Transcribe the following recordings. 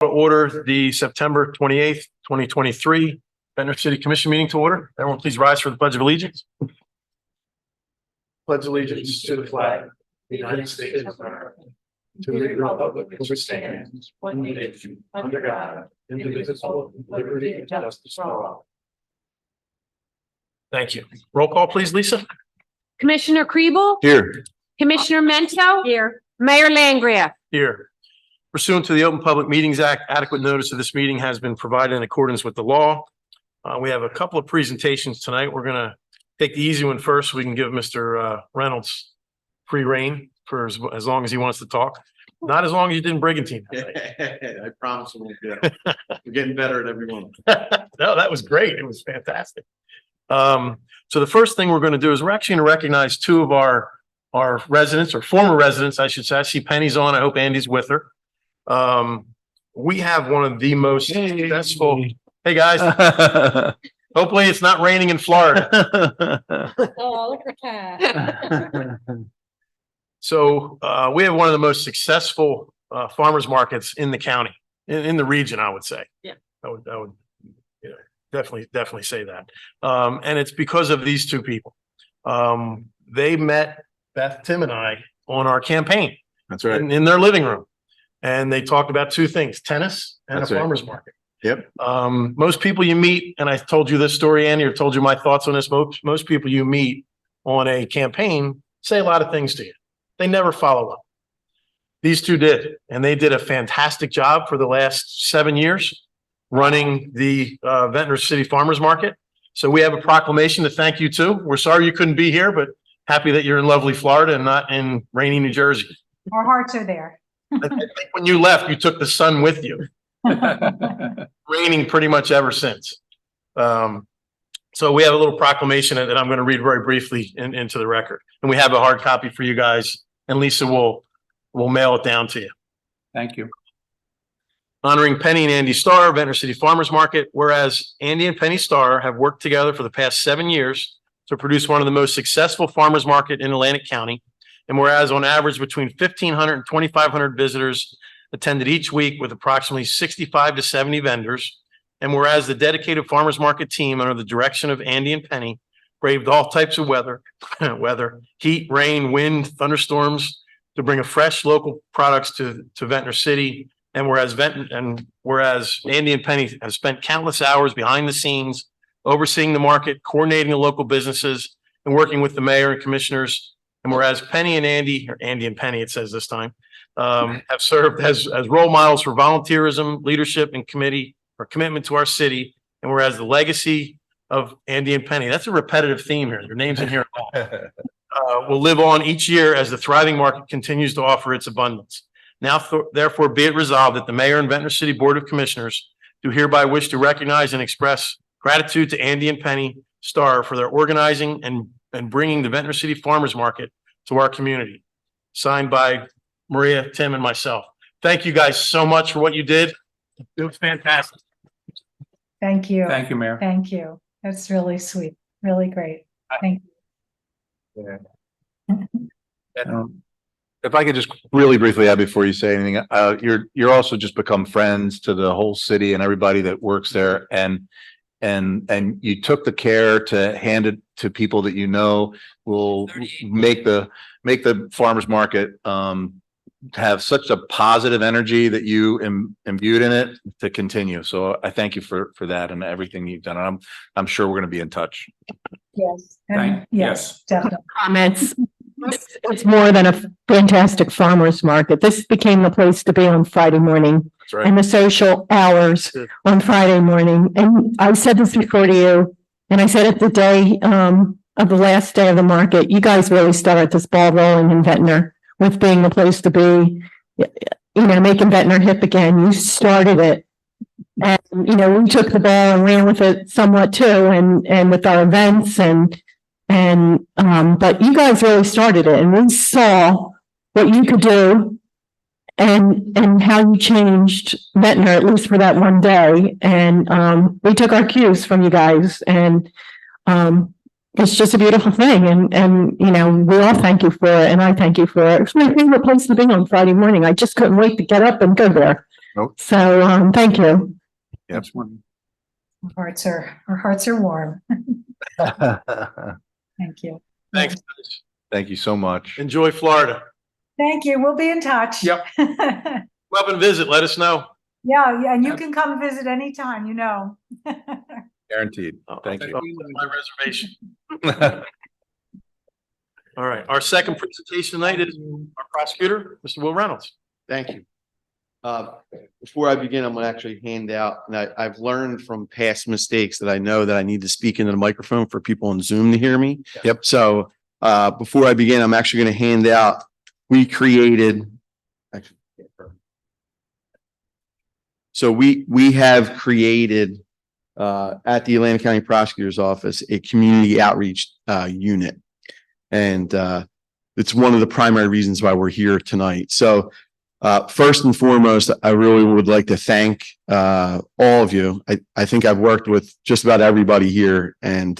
Order the September 28th, 2023 Ventnor City Commission meeting to order. Everyone please rise for the Pledge of Allegiance. Pledge allegiance to the flag of the United States of America, to the republic which stands one nation under God, indivisible, with liberty and justice for all. Thank you. Roll call, please, Lisa. Commissioner Kriebel? Here. Commissioner Mento? Here. Mayor Langgraf? Here. Pursuant to the Open Public Meetings Act, adequate notice of this meeting has been provided in accordance with the law. We have a couple of presentations tonight. We're going to take the easy one first so we can give Mr. Reynolds free reign for as long as he wants to talk. Not as long as you didn't brigantine. I promise it won't get. We're getting better at every one. No, that was great. It was fantastic. So the first thing we're going to do is we're actually going to recognize two of our residents, or former residents, I should say. I see Penny's on. I hope Andy's with her. We have one of the most successful. Hey guys, hopefully it's not raining in Florida. Oh, look at that. So we have one of the most successful farmers markets in the county, in the region, I would say. Yeah, I would you know, definitely say that. And it's because of these two people. They met Beth, Tim, and I on our campaign. That's right. In their living room. And they talked about two things: tennis and That's a right. farmer's market. Yep. Most people you meet, and I told you this story, Andy, or told you my thoughts on this. Most people you meet on a campaign say a lot of things to you. They never follow up. These two did, and they did a fantastic job for the last 7 years running the Ventnor City Farmers Market. So we have a proclamation to thank you too. We're sorry you couldn't be here, but happy that you're in lovely Florida and not in rainy New Jersey. Our hearts are there. I think when you left, you took the sun with you. Raining pretty much ever since. So we have a little proclamation that I'm going to read very briefly into the record. And we have a hard copy for you guys, and Lisa will mail it down to you. Thank you. Honoring Penny and Andy Starr, Ventnor City Farmers Market. Whereas Andy and Penny Starr have worked together for the past 7 years to produce one of the most successful farmers market in Atlantic County. And whereas on average between 1,500 and 2,500 visitors attended each week with approximately 65 to 70 vendors. And whereas the dedicated farmers market team under the direction of Andy and Penny braved all types of weather, heat, rain, wind, thunderstorms to bring a fresh local products to Ventnor City. And whereas Andy and Penny have spent countless hours behind the scenes, overseeing the market, coordinating the local businesses, and working with the mayor and commissioners. And whereas Penny and Andy, or Andy and Penny, it says this time, have served as role models for volunteerism, leadership, and commitment to our city. And whereas the legacy of Andy and Penny, that's a repetitive theme here. Their names in here will live on each year as the thriving market continues to offer its abundance. Now, therefore, be it resolved that the Mayor and Ventnor City Board of Commissioners do hereby wish to recognize and express gratitude to Andy and Penny Starr for their organizing and bringing the Ventnor City Farmers Market to our community. Signed by Maria, Tim, and myself. Thank you guys so much for what you did. It was fantastic. Thank you. Thank you, Mayor. Thank you. That's really sweet. Really great. Thank you. If I could just really briefly add before you say anything, you're also just become friends to the whole city and everybody that works there, and you took the care to hand it to people that you know will make the farmers market have such a positive energy that you imbued in it to continue. So I thank you for that and everything you've done. I'm sure we're going to be in touch. Yes. Yes. Definitely. Comments. It's more than a fantastic farmer's market. This became the place to be on Friday morning. That's right. And the social hours on Friday morning. And I said this before to you, and I said it the day of the last day of the market. You guys really started this ball rolling in Ventnor with being the place to be, making Ventnor hip again. You started it. And, we took the ball and ran with it somewhat too, and with our events but you guys really started it, and we saw what you could do and how you changed Ventnor, at least for that one day. And we took our cues from you guys, and it's just a beautiful thing. And we all thank you for it, and I thank you for it. It's my favorite place to be on Friday morning. I just couldn't wait to get up and go there. Nope. So, thank you. Yep. Our hearts are warm. Thank you. Thanks. Thank you so much. Enjoy Florida. Thank you. We'll be in touch. Yep. Come up and visit. Let us know. Yeah, and you can come visit anytime, you know. Guaranteed. Thank I'll you. put my reservation. All right. Our second presentation tonight is our prosecutor, Mr. Will Reynolds. Thank you. Before I begin, I'm gonna actually hand out, and I've learned from past mistakes that I know that I need to speak into the microphone for people on Zoom to hear me. Yep. So, before I begin, I'm actually gonna hand out, we created. So we have created, at the Atlantic County Prosecutor's Office, a community outreach, unit. And, it's one of the primary reasons why we're here tonight. So, first and foremost, I really would like to thank all of you. I think I've worked with just about everybody here. And,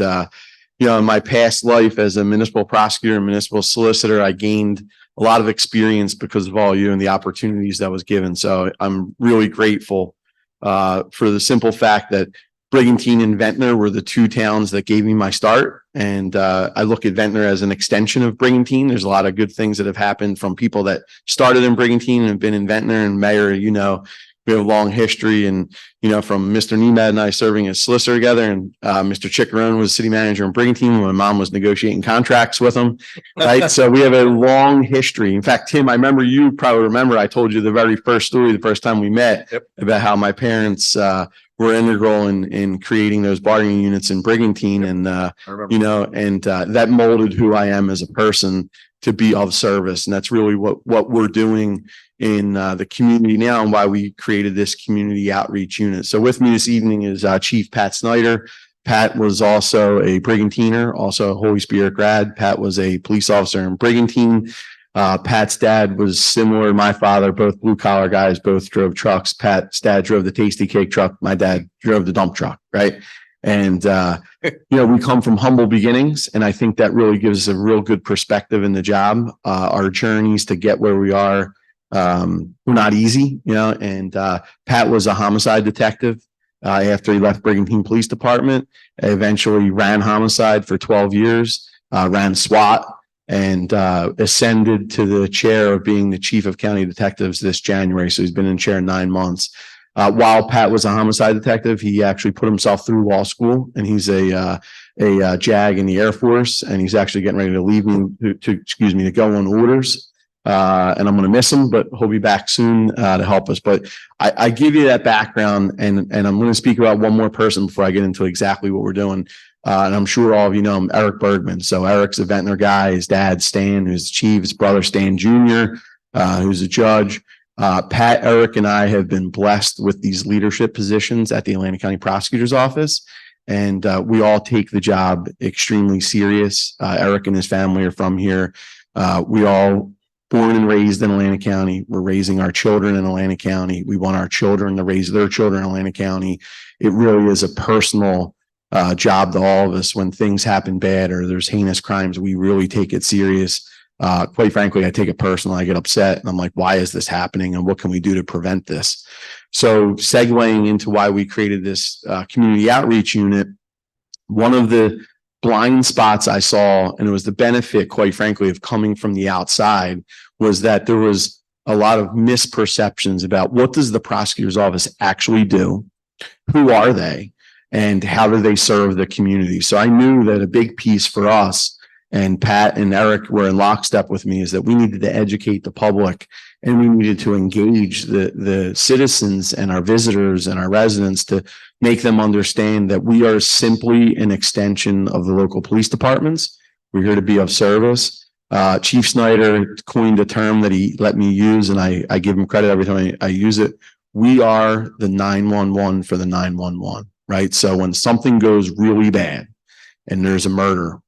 in my past life as a municipal prosecutor and municipal solicitor, I gained a lot of experience because of all you and the opportunities that was given. So I'm really grateful for the simple fact that Brigantine and Ventnor were the two towns that gave me my start. And I look at Ventnor as an extension of Brigantine. There's a lot of good things that have happened from people that started in Brigantine and have been in Ventnor. And Mayor, we have a long history, and, from Mr. Nemad and I serving as solicitor together, and Mr. Chickarone was city manager in Brigantine when my mom was negotiating contracts with him. Right. So we have a long history. In fact, Tim, I remember, you probably remember, I told you the very first story, the first time we met. Yep. About how my parents were integral in creating those bargaining units in Brigantine. Yep. And, that molded who I am as a person to be of service. And that's really what we're doing in the community now, and why we created this community outreach unit. So with me this evening is Chief Pat Snyder. Pat was also a Brigantiner, also a Holy Spirit grad. Pat was a police officer in Brigantine. Pat's dad was similar to my father, both blue collar guys, both drove trucks. Pat's dad drove the Tasty Cake truck. My dad drove the dump truck, right? And, we come from humble beginnings, and I think that really gives us a real good perspective in the job. Our journeys to get where we are, were not easy, and Pat was a homicide detective. After he left Brigantine Police Department, eventually ran homicide for 12 years, ran SWAT, and ascended to the chair of being the chief of county detectives this January. So he's been in chair 9 months. While Pat was a homicide detective, he actually put himself through law school, and he's a JAG in the Air Force, and he's actually getting ready to leave me to go on orders. And I'm going to miss him, but he'll be back soon to help us. But I give you that background, and I'm going to speak about one more person before I get into exactly what we're doing. And I'm sure all of you know him, Eric Bergman. So Eric's a Ventnor guy. His dad, Stan, who's the chief, his brother, Stan Jr., who's a judge. Pat, Eric, and I have been blessed with these leadership positions at the Atlantic County Prosecutor's Office. And we all take the job extremely serious. Eric and his family are from here. We all born and raised in Atlantic County. We're raising our children in Atlantic County. We want our children to raise their children in Atlantic County. It really is a personal job to all of us. When things happen bad or there's heinous crimes, we really take it serious. Quite frankly, I take it personal. I get upset and I'm like, why is this happening? And what can we do to prevent this? So segueing into why we created this community outreach unit, one of the blind spots I saw, and it was the benefit, quite frankly, of coming from the outside, was that there was a lot of misperceptions about what does the prosecutor's office actually do? Who are they? And how do they serve the community? So I knew that a big piece for us, and Pat and Eric were in lockstep with me, is that we needed to educate the public, and we needed to engage the citizens and our visitors and our residents to make them understand that we are simply an extension of the local police departments. We're here to be of service. Chief Snyder coined a term that he let me use, and I give him credit every time I use it. We are the 911 for the 911, right? So when something goes really bad and there's a murder,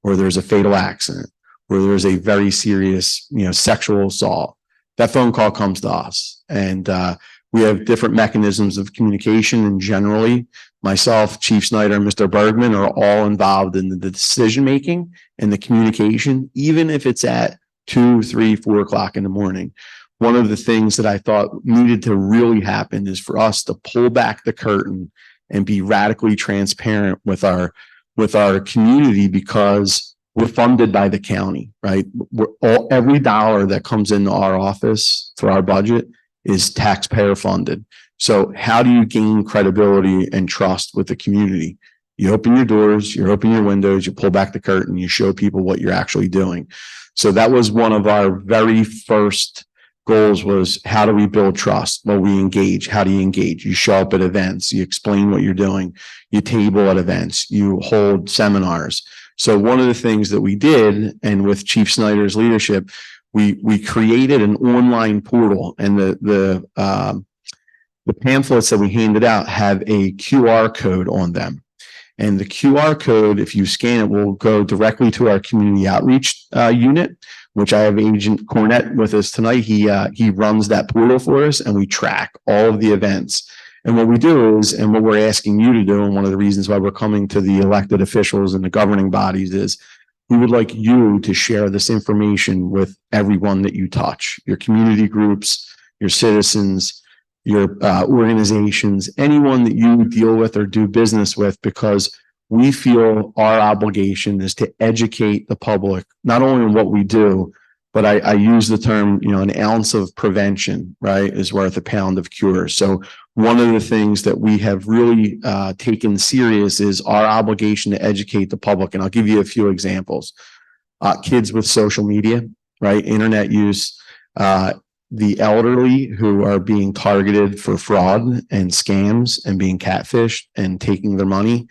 or there's a fatal accident, or there's a very serious, sexual assault, that phone call comes to us. And we have different mechanisms of communication. And generally, myself, Chief Snyder, and Mr. Bergman are all involved in the decision-making and the communication, even if it's at 2, 3, 4 o'clock in the morning. one of the things that I thought needed to really happen is for us to pull back the curtain and be radically transparent with our community, because we're funded by the county, right? Every dollar that comes into our office for our budget is taxpayer funded. So how do you gain credibility and trust with the community? You open your doors, you open your windows, you pull back the curtain, you show people what you're actually doing. So that was one of our very first goals, was how do we build trust? Well, we engage. How do you engage? You show up at events, you explain what you're doing, you table at events, you hold seminars. So one of the things that we did, and with Chief Snyder's leadership, we created an online portal, and the pamphlets that we handed out have a QR code on them. And the QR code, if you scan it, will go directly to our community outreach unit, which I have Agent Cornett with us tonight. He runs that portal for us, and we track all of the events. And what we do is, and what we're asking you to do, and one of the reasons why we're coming to the elected officials and the governing bodies, is we would like you to share this information with everyone that you touch, your community groups, your citizens, your organizations, anyone that you deal with or do business with, because we feel our obligation is to educate the public, not only on what we do, but I use the term, an ounce of prevention, right, is worth a pound of cure. So one of the things that we have really taken serious is our obligation to educate the public. And I'll give you a few examples. Kids with social media, right, internet use, the elderly who are being targeted for fraud and scams and being catfished and taking their money.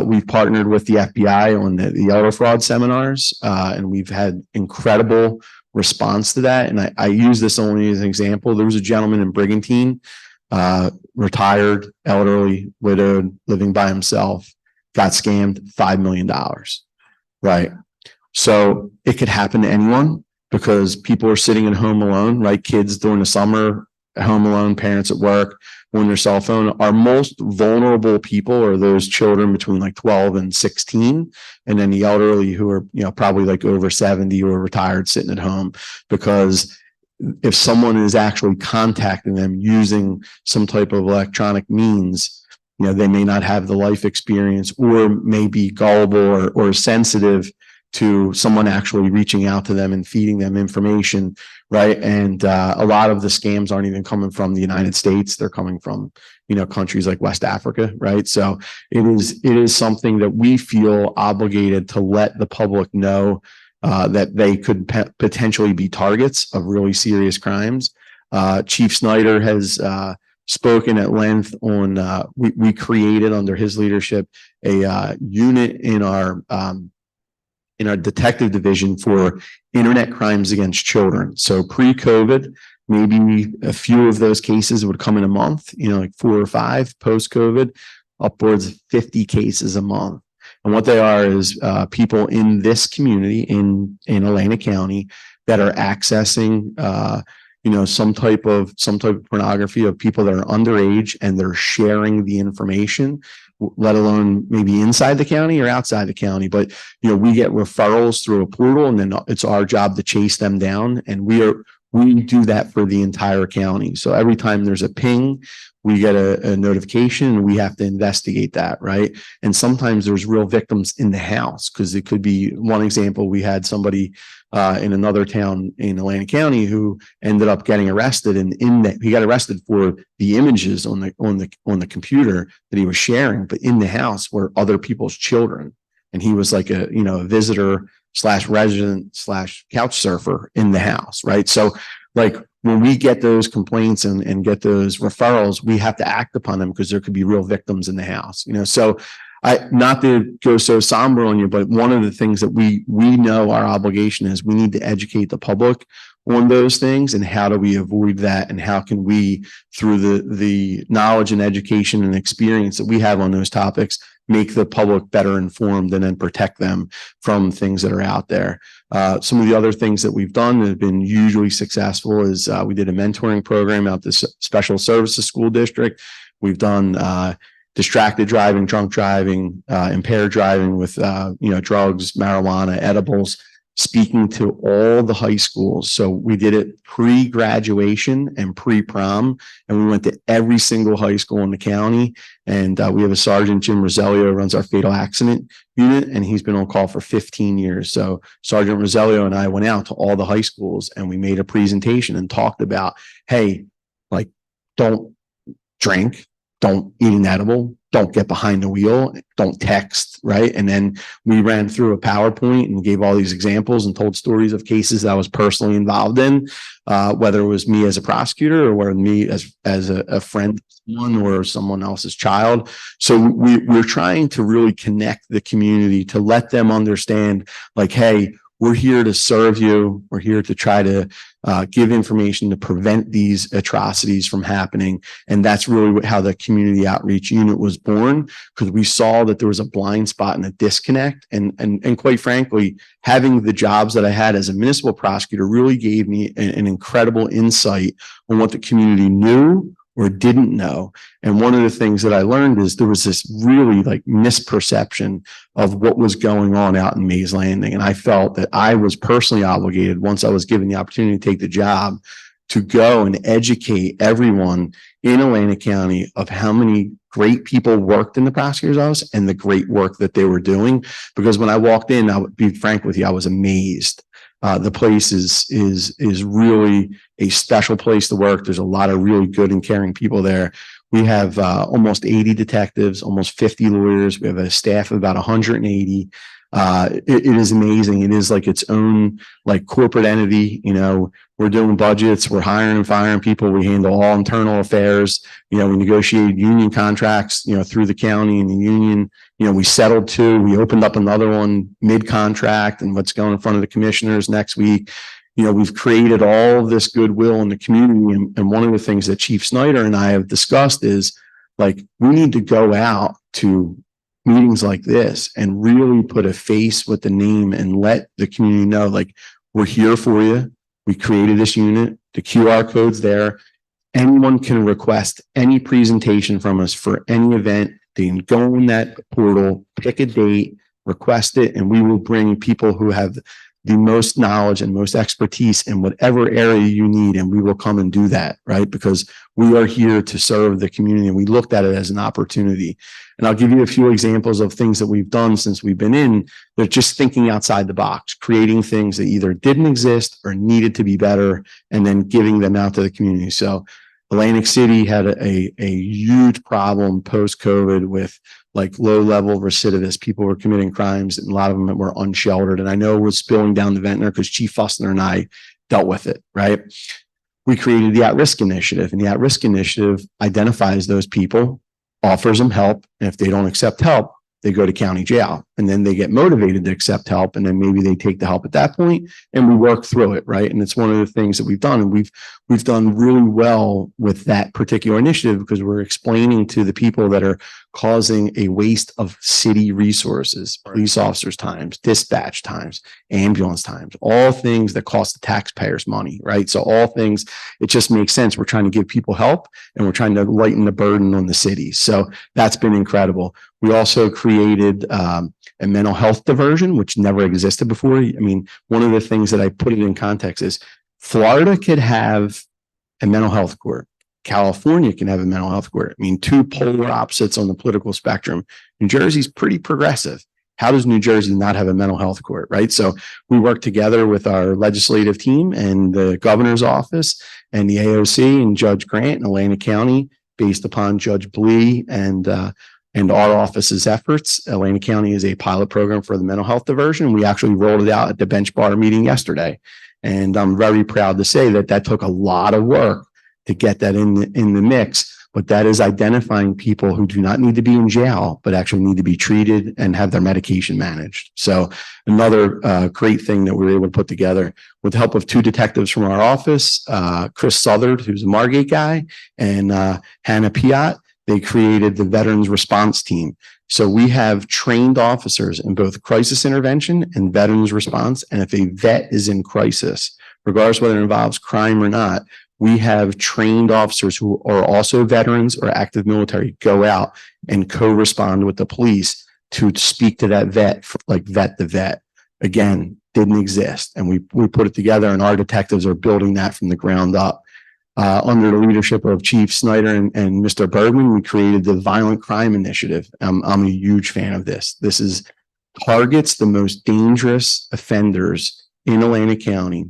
We've partnered with the FBI on the elder fraud seminars, and we've had incredible response to that. And I use this only as an example. There was a gentleman in Brigantine, retired, elderly, widowed, living by himself, got scammed $5 million, right? So it could happen to anyone, because people are sitting at home alone, right? Kids during the summer, at home alone, parents at work, on their cell phone. Our most vulnerable people are those children between like 12 and 16. And then the elderly who are, probably like over 70 or retired, sitting at home, because if someone is actually contacting them using some type of electronic means, they may not have the life experience, or may be gullible or sensitive to someone actually reaching out to them and feeding them information, right? And a lot of the scams aren't even coming from the United States. They're coming from, countries like West Africa, right? So it is something that we feel obligated to let the public know that they could potentially be targets of really serious crimes. Chief Snyder has spoken at length on, we created under his leadership a unit in our detective division for internet crimes against children. So pre-COVID, maybe a few of those cases would come in a month, like 4 or 5. Post-COVID, upwards of 50 cases a month. And what they are is people in this community in Atlantic County that are accessing some type of pornography of people that are underage, and they're sharing the information, let alone maybe inside the county or outside the county. But, we get referrals through a portal, and then it's our job to chase them down. And we do that for the entire county. So every time there's a ping, we get a notification, and we have to investigate that, right? And sometimes there's real victims in the house, because it could be, one example, we had somebody in another town in Atlantic County who ended up getting arrested, and he got arrested for the images on the computer that he was sharing, but in the house were other people's children, and he was like a visitor / resident / couch surfer in the house, right? So like when we get those complaints and get those referrals, we have to act upon them, because there could be real victims in the house, So not to go so somber on you, but one of the things that we know our obligation is, we need to educate the public on those things, and how do we avoid that, and how can we, through the knowledge and education and experience that we have on those topics, make the public better informed, and then protect them from things that are out there. Some of the other things that we've done that have been hugely successful is we did a mentoring program out this Special Services School District. We've done distracted driving, drunk driving, impaired driving with drugs, marijuana, edibles. speaking to all the high schools. So we did it pre-graduation and pre-prom, and we went to every single high school in the county. And we have a Sergeant, Jim Roselio, runs our fatal accident unit, and he's been on call for 15 years. So Sergeant Roselio and I went out to all the high schools and we made a presentation and talked about, hey, like, don't drink, don't eat an edible, don't get behind the wheel, don't text, right? And then we ran through a PowerPoint and gave all these examples and told stories of cases that I was personally involved in, whether it was me as a prosecutor or whether me as a friend or someone else's child. So we're trying to really connect the community to let them understand, like, hey, we're here to serve you. We're here to try to give information to prevent these atrocities from happening. And that's really how the community outreach unit was born, because we saw that there was a blind spot and a disconnect. And quite frankly, having the jobs that I had as a municipal prosecutor really gave me an incredible insight on what the community knew or didn't know. And one of the things that I learned is there was this really like misperception of what was going on out in Mays Landing. And I felt that I was personally obligated, once I was given the opportunity to take the job, to go and educate everyone in Atlantic County of how many great people worked in the prosecutor's office and the great work that they were doing. Because when I walked in, I would be frank with you, I was amazed. The place is really a special place to work. There's a lot of really good and caring people there. We have almost 80 detectives, almost 50 lawyers. We have a staff of about 180. It is amazing. It is like its own like corporate entity. You know, we're doing budgets, we're hiring and firing people. We handle all internal affairs. You know, we negotiate union contracts, you know, through the county and the union. You know, we settled two, we opened up another one mid-contract, and what's going in front of the commissioners next week. You know, we've created all of this goodwill in the community. And one of the things that Chief Snyder and I have discussed is, like, we need to go out to meetings like this and really put a face with the name and let the community know, like, we're here for you. We created this unit. The QR code's there. Anyone can request any presentation from us for any event. They can go in that portal, pick a date, request it, and we will bring people who have the most knowledge and most expertise in whatever area you need, and we will come and do that, right? Because we are here to serve the community, and we looked at it as an opportunity. And I'll give you a few examples of things that we've done since we've been in. They're just thinking outside the box, creating things that either didn't exist or needed to be better, and then giving them out to the community. So Atlantic City had a huge problem post-COVID with like low-level recidivists. People were committing crimes, and a lot of them were unsheltered. And I know it was spilling down the Ventnor because Chief Fussner and I dealt with it, right? We created the At-Risk Initiative, and the At-Risk Initiative identifies those people, offers them help, and if they don't accept help, they go to county jail, and then they get motivated to accept help, and then maybe they take the help at that point, and we work through it, right? And it's one of the things that we've done, and we've done really well with that particular initiative because we're explaining to the people that are causing a waste of city resources, police officers' times, dispatch times, ambulance times, all things that cost the taxpayers money, right? So all things, it just makes sense. We're trying to give people help, and we're trying to lighten the burden on the city. So that's been incredible. We also created a mental health diversion, which never existed before. I mean, one of the things that I put it in context is Florida could have a mental health court. California can have a mental health court. I mean, two polar opposites on the political spectrum. New Jersey's pretty progressive. How does New Jersey not have a mental health court, right? So we work together with our legislative team and the governor's office and the AOC and Judge Grant in Atlantic County, based upon Judge Blee and our office's efforts. Atlantic County is a pilot program for the mental health diversion. We actually rolled it out at the bench bar meeting yesterday. And I'm very proud to say that that took a lot of work to get that in the mix, but that is identifying people who do not need to be in jail, but actually need to be treated and have their medication managed. So another great thing that we were able to put together with the help of two detectives from our office, Chris Southard, who's a Margate guy, and Hannah Piat. They created the Veterans Response Team. So we have trained officers in both crisis intervention and veterans response. And if a vet is in crisis, regardless whether it involves crime or not, we have trained officers who are also veterans or active military go out and co-respond with the police to speak to that vet, like vet the vet. Again, didn't exist. And we put it together, and our detectives are building that from the ground up. Under the leadership of Chief Snyder and Mr. Bergman, we created the Violent Crime Initiative. I'm a huge fan of this. This is targets the most dangerous offenders in Atlantic County,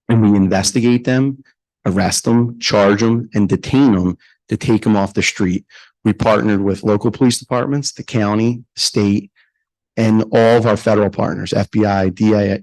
and we investigate them, arrest them, charge them, and detain them to take them off the street. We partnered with local police departments, the county, state, and all of our federal partners, FBI,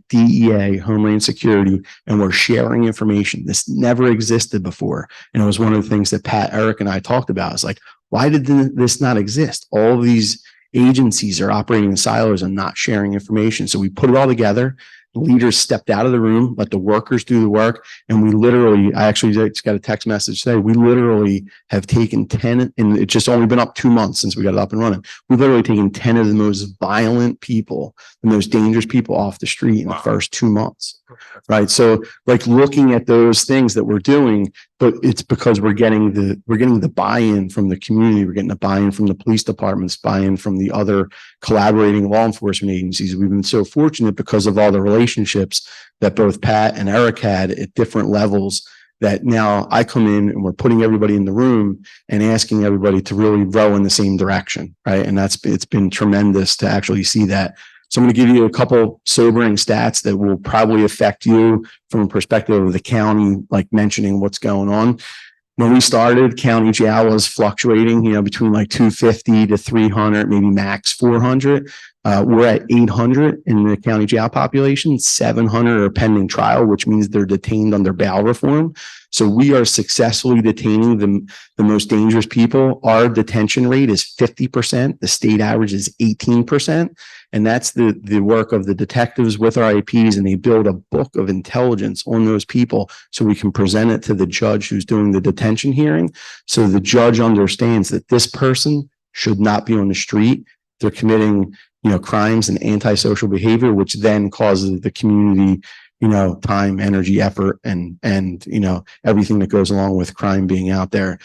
DEA, Homeland Security, and we're sharing information. This never existed before. And it was one of the things that Pat, Eric, and I talked about. It's like, why did this not exist? All of these agencies are operating in silos and not sharing information. So we put it all together. The leaders stepped out of the room, let the workers do the work. And we literally, I actually just got a text message today. We literally have taken 10, and it's just only been up 2 months since we got it up and running. We've literally taken 10 of the most violent people, the most dangerous people off the street in the first 2 months. Right. So like looking at those things that we're doing, but it's because we're getting the buy-in from the community. We're getting the buy-in from the police departments, buy-in from the other collaborating law enforcement agencies. We've been so fortunate because of all the relationships that both Pat and Eric had at different levels, that now I come in and we're putting everybody in the room and asking everybody to really row in the same direction. Right. And it's been tremendous to actually see that. So I'm going to give you a couple sobering stats that will probably affect you from a perspective of the county, like mentioning what's going on. When we started, county jail was fluctuating, between like 250 to 300, maybe max 400. We're at 800 in the county jail population. 700 are pending trial, which means they're detained under bail reform. So we are successfully detaining the most dangerous people. Our detention rate is 50%. The state average is 18%. And that's the work of the detectives with our IPs, and they build a book of intelligence on those people so we can present it to the judge who's doing the detention hearing. So the judge understands that this person should not be on the street. They're committing, crimes and antisocial behavior, which then causes the community, time, energy, effort, and everything that goes along with crime being out there.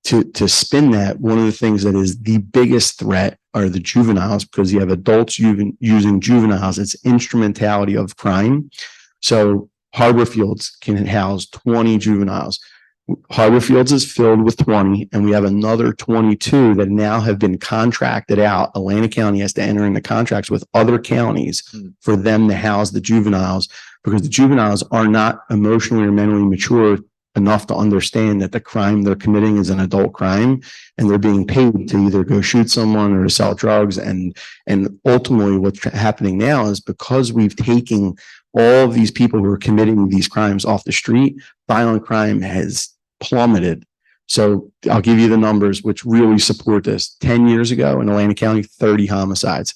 To spin that, one of the things that is the biggest threat are the juveniles, because you have adults using juveniles. It's instrumentality of crime. So Harbor Fields can house 20 juveniles. Harbor Fields is filled with 20, and we have another 22 that now have been contracted out. Atlantic County has to enter into contracts with other counties for them to house the juveniles, because the juveniles are not emotionally or mentally mature enough to understand that the crime they're committing is an adult crime, and they're being paid to either go shoot someone or to sell drugs. And ultimately what's happening now is, because we've taken all of these people who are committing these crimes off the street, violent crime has plummeted. So I'll give you the numbers which really support this. 10 years ago in Atlantic County, 30 homicides.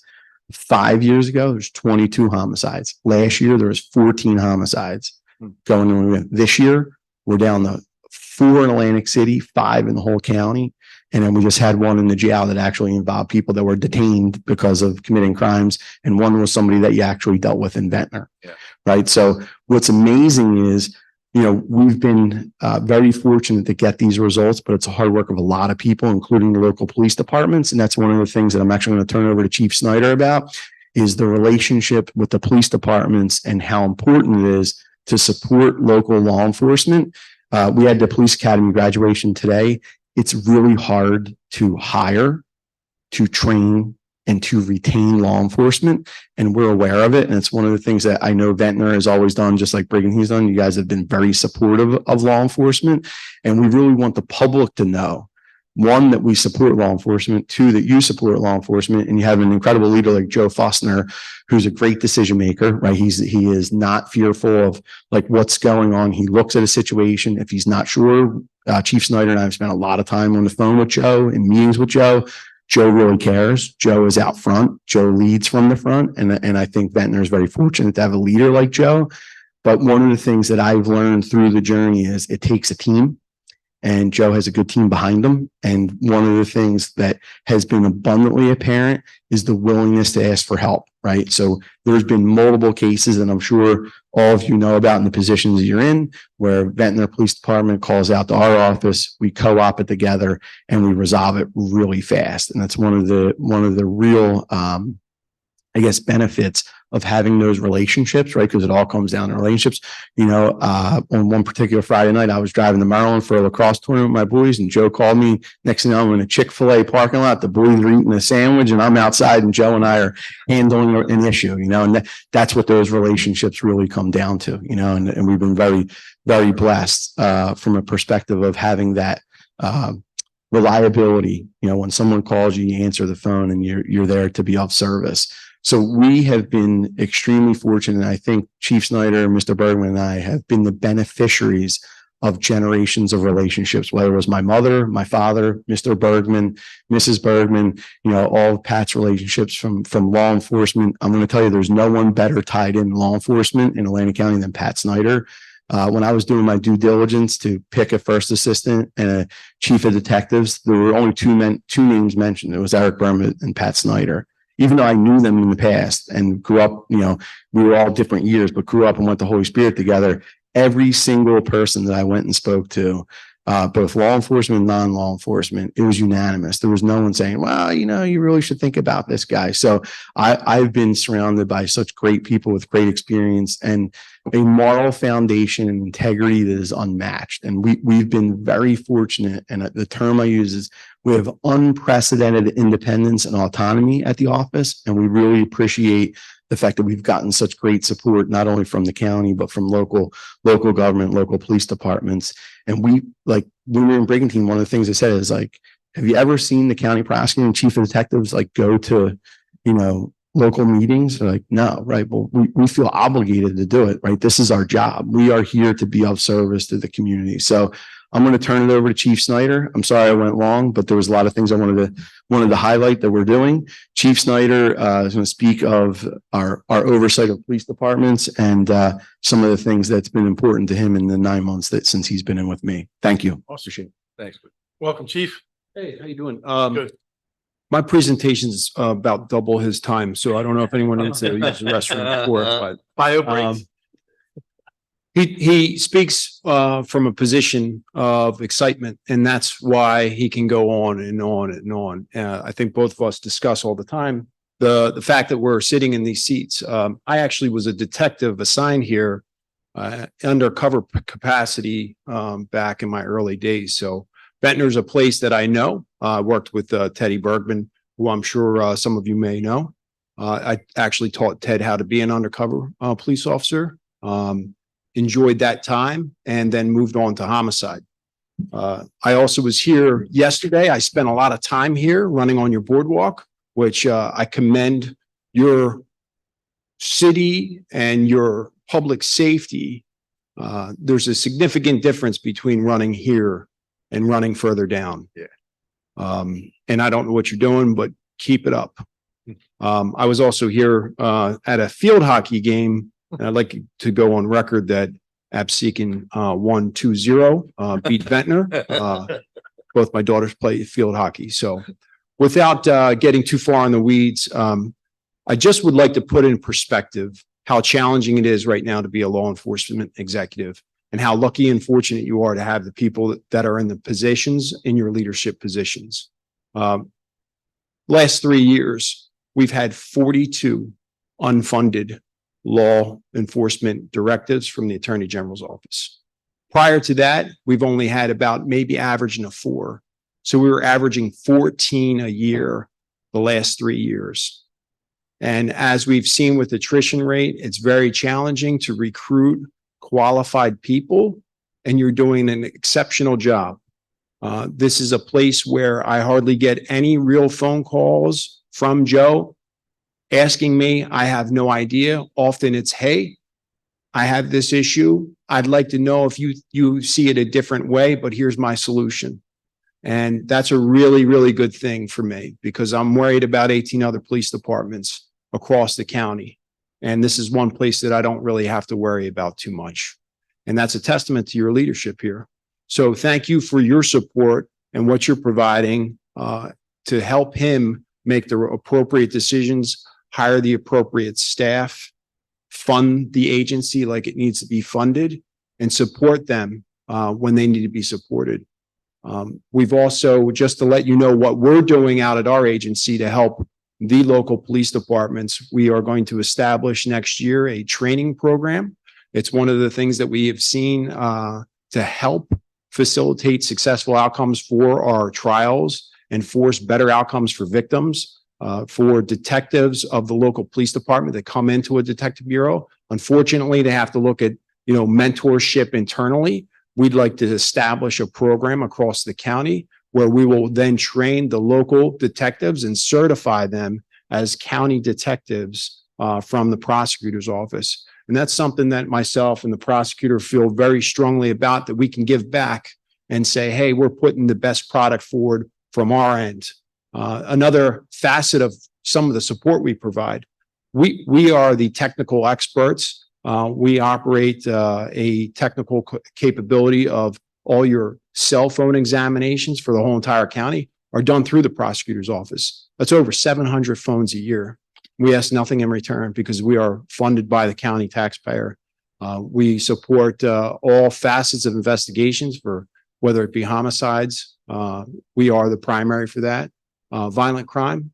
5 years ago, there's 22 homicides. Last year, there was 14 homicides going on. This year, we're down to 4 in Atlantic City, 5 in the whole county. And then we just had one in the jail that actually involved people that were detained because of committing crimes. And one was somebody that you actually dealt with in Ventnor. Yeah. Right. So what's amazing is, we've been very fortunate to get these results, but it's the hard work of a lot of people, including the local police departments. And that's one of the things that I'm actually going to turn over to Chief Snyder about, is the relationship with the police departments and how important it is to support local law enforcement. We had the police academy graduation today. It's really hard to hire, to train, and to retain law enforcement. And we're aware of it. And it's one of the things that I know Ventnor has always done, just like Brigant's done. You guys have been very supportive of law enforcement. And we really want the public to know, 1, that we support law enforcement, 2, that you support law enforcement. And you have an incredible leader like Joe Fussner, who's a great decision maker, right? He is not fearful of like what's going on. He looks at a situation. If he's not sure, Chief Snyder and I have spent a lot of time on the phone with Joe, in meetings with Joe. Joe really cares. Joe is out front. Joe leads from the front. And I think Ventnor is very fortunate to have a leader like Joe. But one of the things that I've learned through the journey is it takes a team. And Joe has a good team behind him. And one of the things that has been abundantly apparent is the willingness to ask for help, right? So there's been multiple cases, and I'm sure all of you know about in the positions you're in, where Ventnor Police Department calls out to our office, we co-op it together, and we resolve it really fast. And that's one of the real I guess, benefits of having those relationships, right? Because it all comes down to relationships. On one particular Friday night, I was driving to Maryland for a lacrosse tournament with my boys, and Joe called me. Next thing you know, I'm in a Chick-fil-A parking lot. The boys are eating a sandwich, and I'm outside, and Joe and I are handling an issue, and that's what those relationships really come down to, and we've been very, very blessed from a perspective of having that reliability. When someone calls you, you answer the phone, and you're there to be of service. So we have been extremely fortunate. I think Chief Snyder, Mr. Bergman, and I have been the beneficiaries of generations of relationships, whether it was my mother, my father, Mr. Bergman, Mrs. Bergman, all of Pat's relationships from law enforcement. I'm going to tell you, there's no one better tied in law enforcement in Atlantic County than Pat Snyder. When I was doing my due diligence to pick a first assistant and a chief of detectives, there were only two names mentioned. It was Eric Berman and Pat Snyder. Even though I knew them in the past and grew up, we were all different years, but grew up and went to Holy Spirit together. Every single person that I went and spoke to, both law enforcement and non-law enforcement, it was unanimous. There was no one saying, well, you really should think about this guy. So I've been surrounded by such great people with great experience and a moral foundation and integrity that is unmatched. And we've been very fortunate. And the term I use is we have unprecedented independence and autonomy at the office. And we really appreciate the fact that we've gotten such great support, not only from the county, but from local government, local police departments. And when we were in Brigantine, one of the things I said is have you ever seen the county prosecutor and chief of detectives go to, local meetings? They're like, no, right? Well, we feel obligated to do it, right? This is our job. We are here to be of service to the community. So I'm going to turn it over to Chief Snyder. I'm sorry I went long, but there was a lot of things I wanted to highlight that we're doing. Chief Snyder is going to speak of our oversight of police departments and some of the things that's been important to him in the 9 months since he's been in with me. Thank you. Awesome. Thanks. Welcome, Chief. Hey, how you doing? Good. My presentation's about double his time, so I don't know if anyone needs to use the restroom before, but Bio breaks. he speaks from a position of excitement, and that's why he can go on and on and on. I think both of us discuss all the time the fact that we're sitting in these seats. I actually was a detective assigned here undercover capacity back in my early days. So Ventnor's a place that I know. I worked with Teddy Bergman, who I'm sure some of you may know. I actually taught Ted how to be an undercover police officer. Enjoyed that time and then moved on to homicide. I also was here yesterday. I spent a lot of time here running on your boardwalk, which I commend your city and your public safety. There's a significant difference between running here and running further down. Yeah. And I don't know what you're doing, but keep it up. I was also here at a field hockey game, and I'd like to go on record that Absecon 1-2-0 beat Ventnor. Both my daughters play field hockey. So without getting too far in the weeds, I just would like to put in perspective how challenging it is right now to be a law enforcement executive, and how lucky and fortunate you are to have the people that are in the positions, in your leadership positions. Last 3 years, we've had 42 unfunded law enforcement directives from the Attorney General's office. Prior to that, we've only had about maybe averaging of 4. So we were averaging 14 a year the last 3 years. And as we've seen with attrition rate, it's very challenging to recruit qualified people, and you're doing an exceptional job. This is a place where I hardly get any real phone calls from Joe asking me. I have no idea. Often it's, hey, I have this issue. I'd like to know if you see it a different way, but here's my solution. And that's a really, really good thing for me, because I'm worried about 18 other police departments across the county. And this is one place that I don't really have to worry about too much. And that's a testament to your leadership here. So thank you for your support and what you're providing to help him make the appropriate decisions, hire the appropriate staff, fund the agency like it needs to be funded, and support them when they need to be supported. We've also, just to let you know what we're doing out at our agency to help the local police departments, we are going to establish next year a training program. It's one of the things that we have seen to help facilitate successful outcomes for our trials and force better outcomes for victims, for detectives of the local police department that come into a detective bureau. Unfortunately, they have to look at, mentorship internally. We'd like to establish a program across the county where we will then train the local detectives and certify them as county detectives from the prosecutor's office. And that's something that myself and the prosecutor feel very strongly about, that we can give back and say, hey, we're putting the best product forward from our end. Another facet of some of the support we provide, we are the technical experts. We operate a technical capability of all your cell phone examinations for the whole entire county are done through the prosecutor's office. That's over 700 phones a year. We ask nothing in return because we are funded by the county taxpayer. We support all facets of investigations for whether it be homicides. We are the primary for that. Violent crime,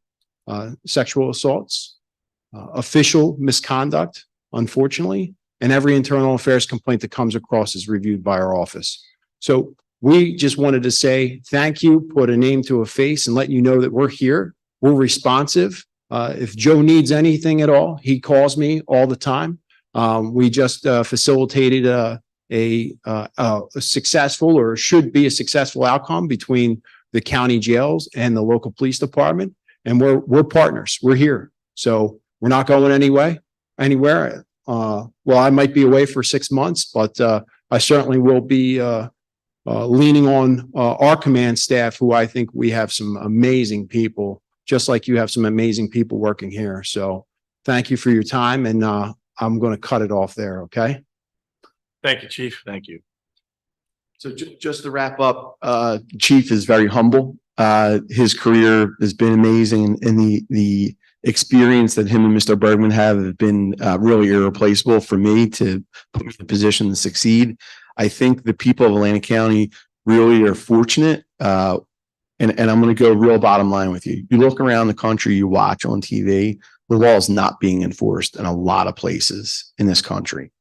sexual assaults, official misconduct, unfortunately, and every internal affairs complaint that comes across is reviewed by our office. So we just wanted to say thank you, put a name to a face, and let you know that we're here. We're responsive. If Joe needs anything at all, he calls me all the time. We just facilitated a successful, or should be a successful, outcome between the county jails and the local police department, and we're partners. We're here, so we're not going anywhere. Well, I might be away for 6 months, but I certainly will be leaning on our command staff, who I think we have some amazing people, just like you have some amazing people working here. So thank you for your time, and I'm going to cut it off there. Okay. Thank you, Chief. Thank you. So just to wrap up, Chief is very humble. His career has been amazing, and the experience that him and Mr. Bergman have been really irreplaceable for me to put me in a position to succeed. I think the people of Atlantic County really are fortunate. And I'm going to go real bottom line with you. You look around the country, you watch on TV, the law is not being enforced in a lot of places in this country.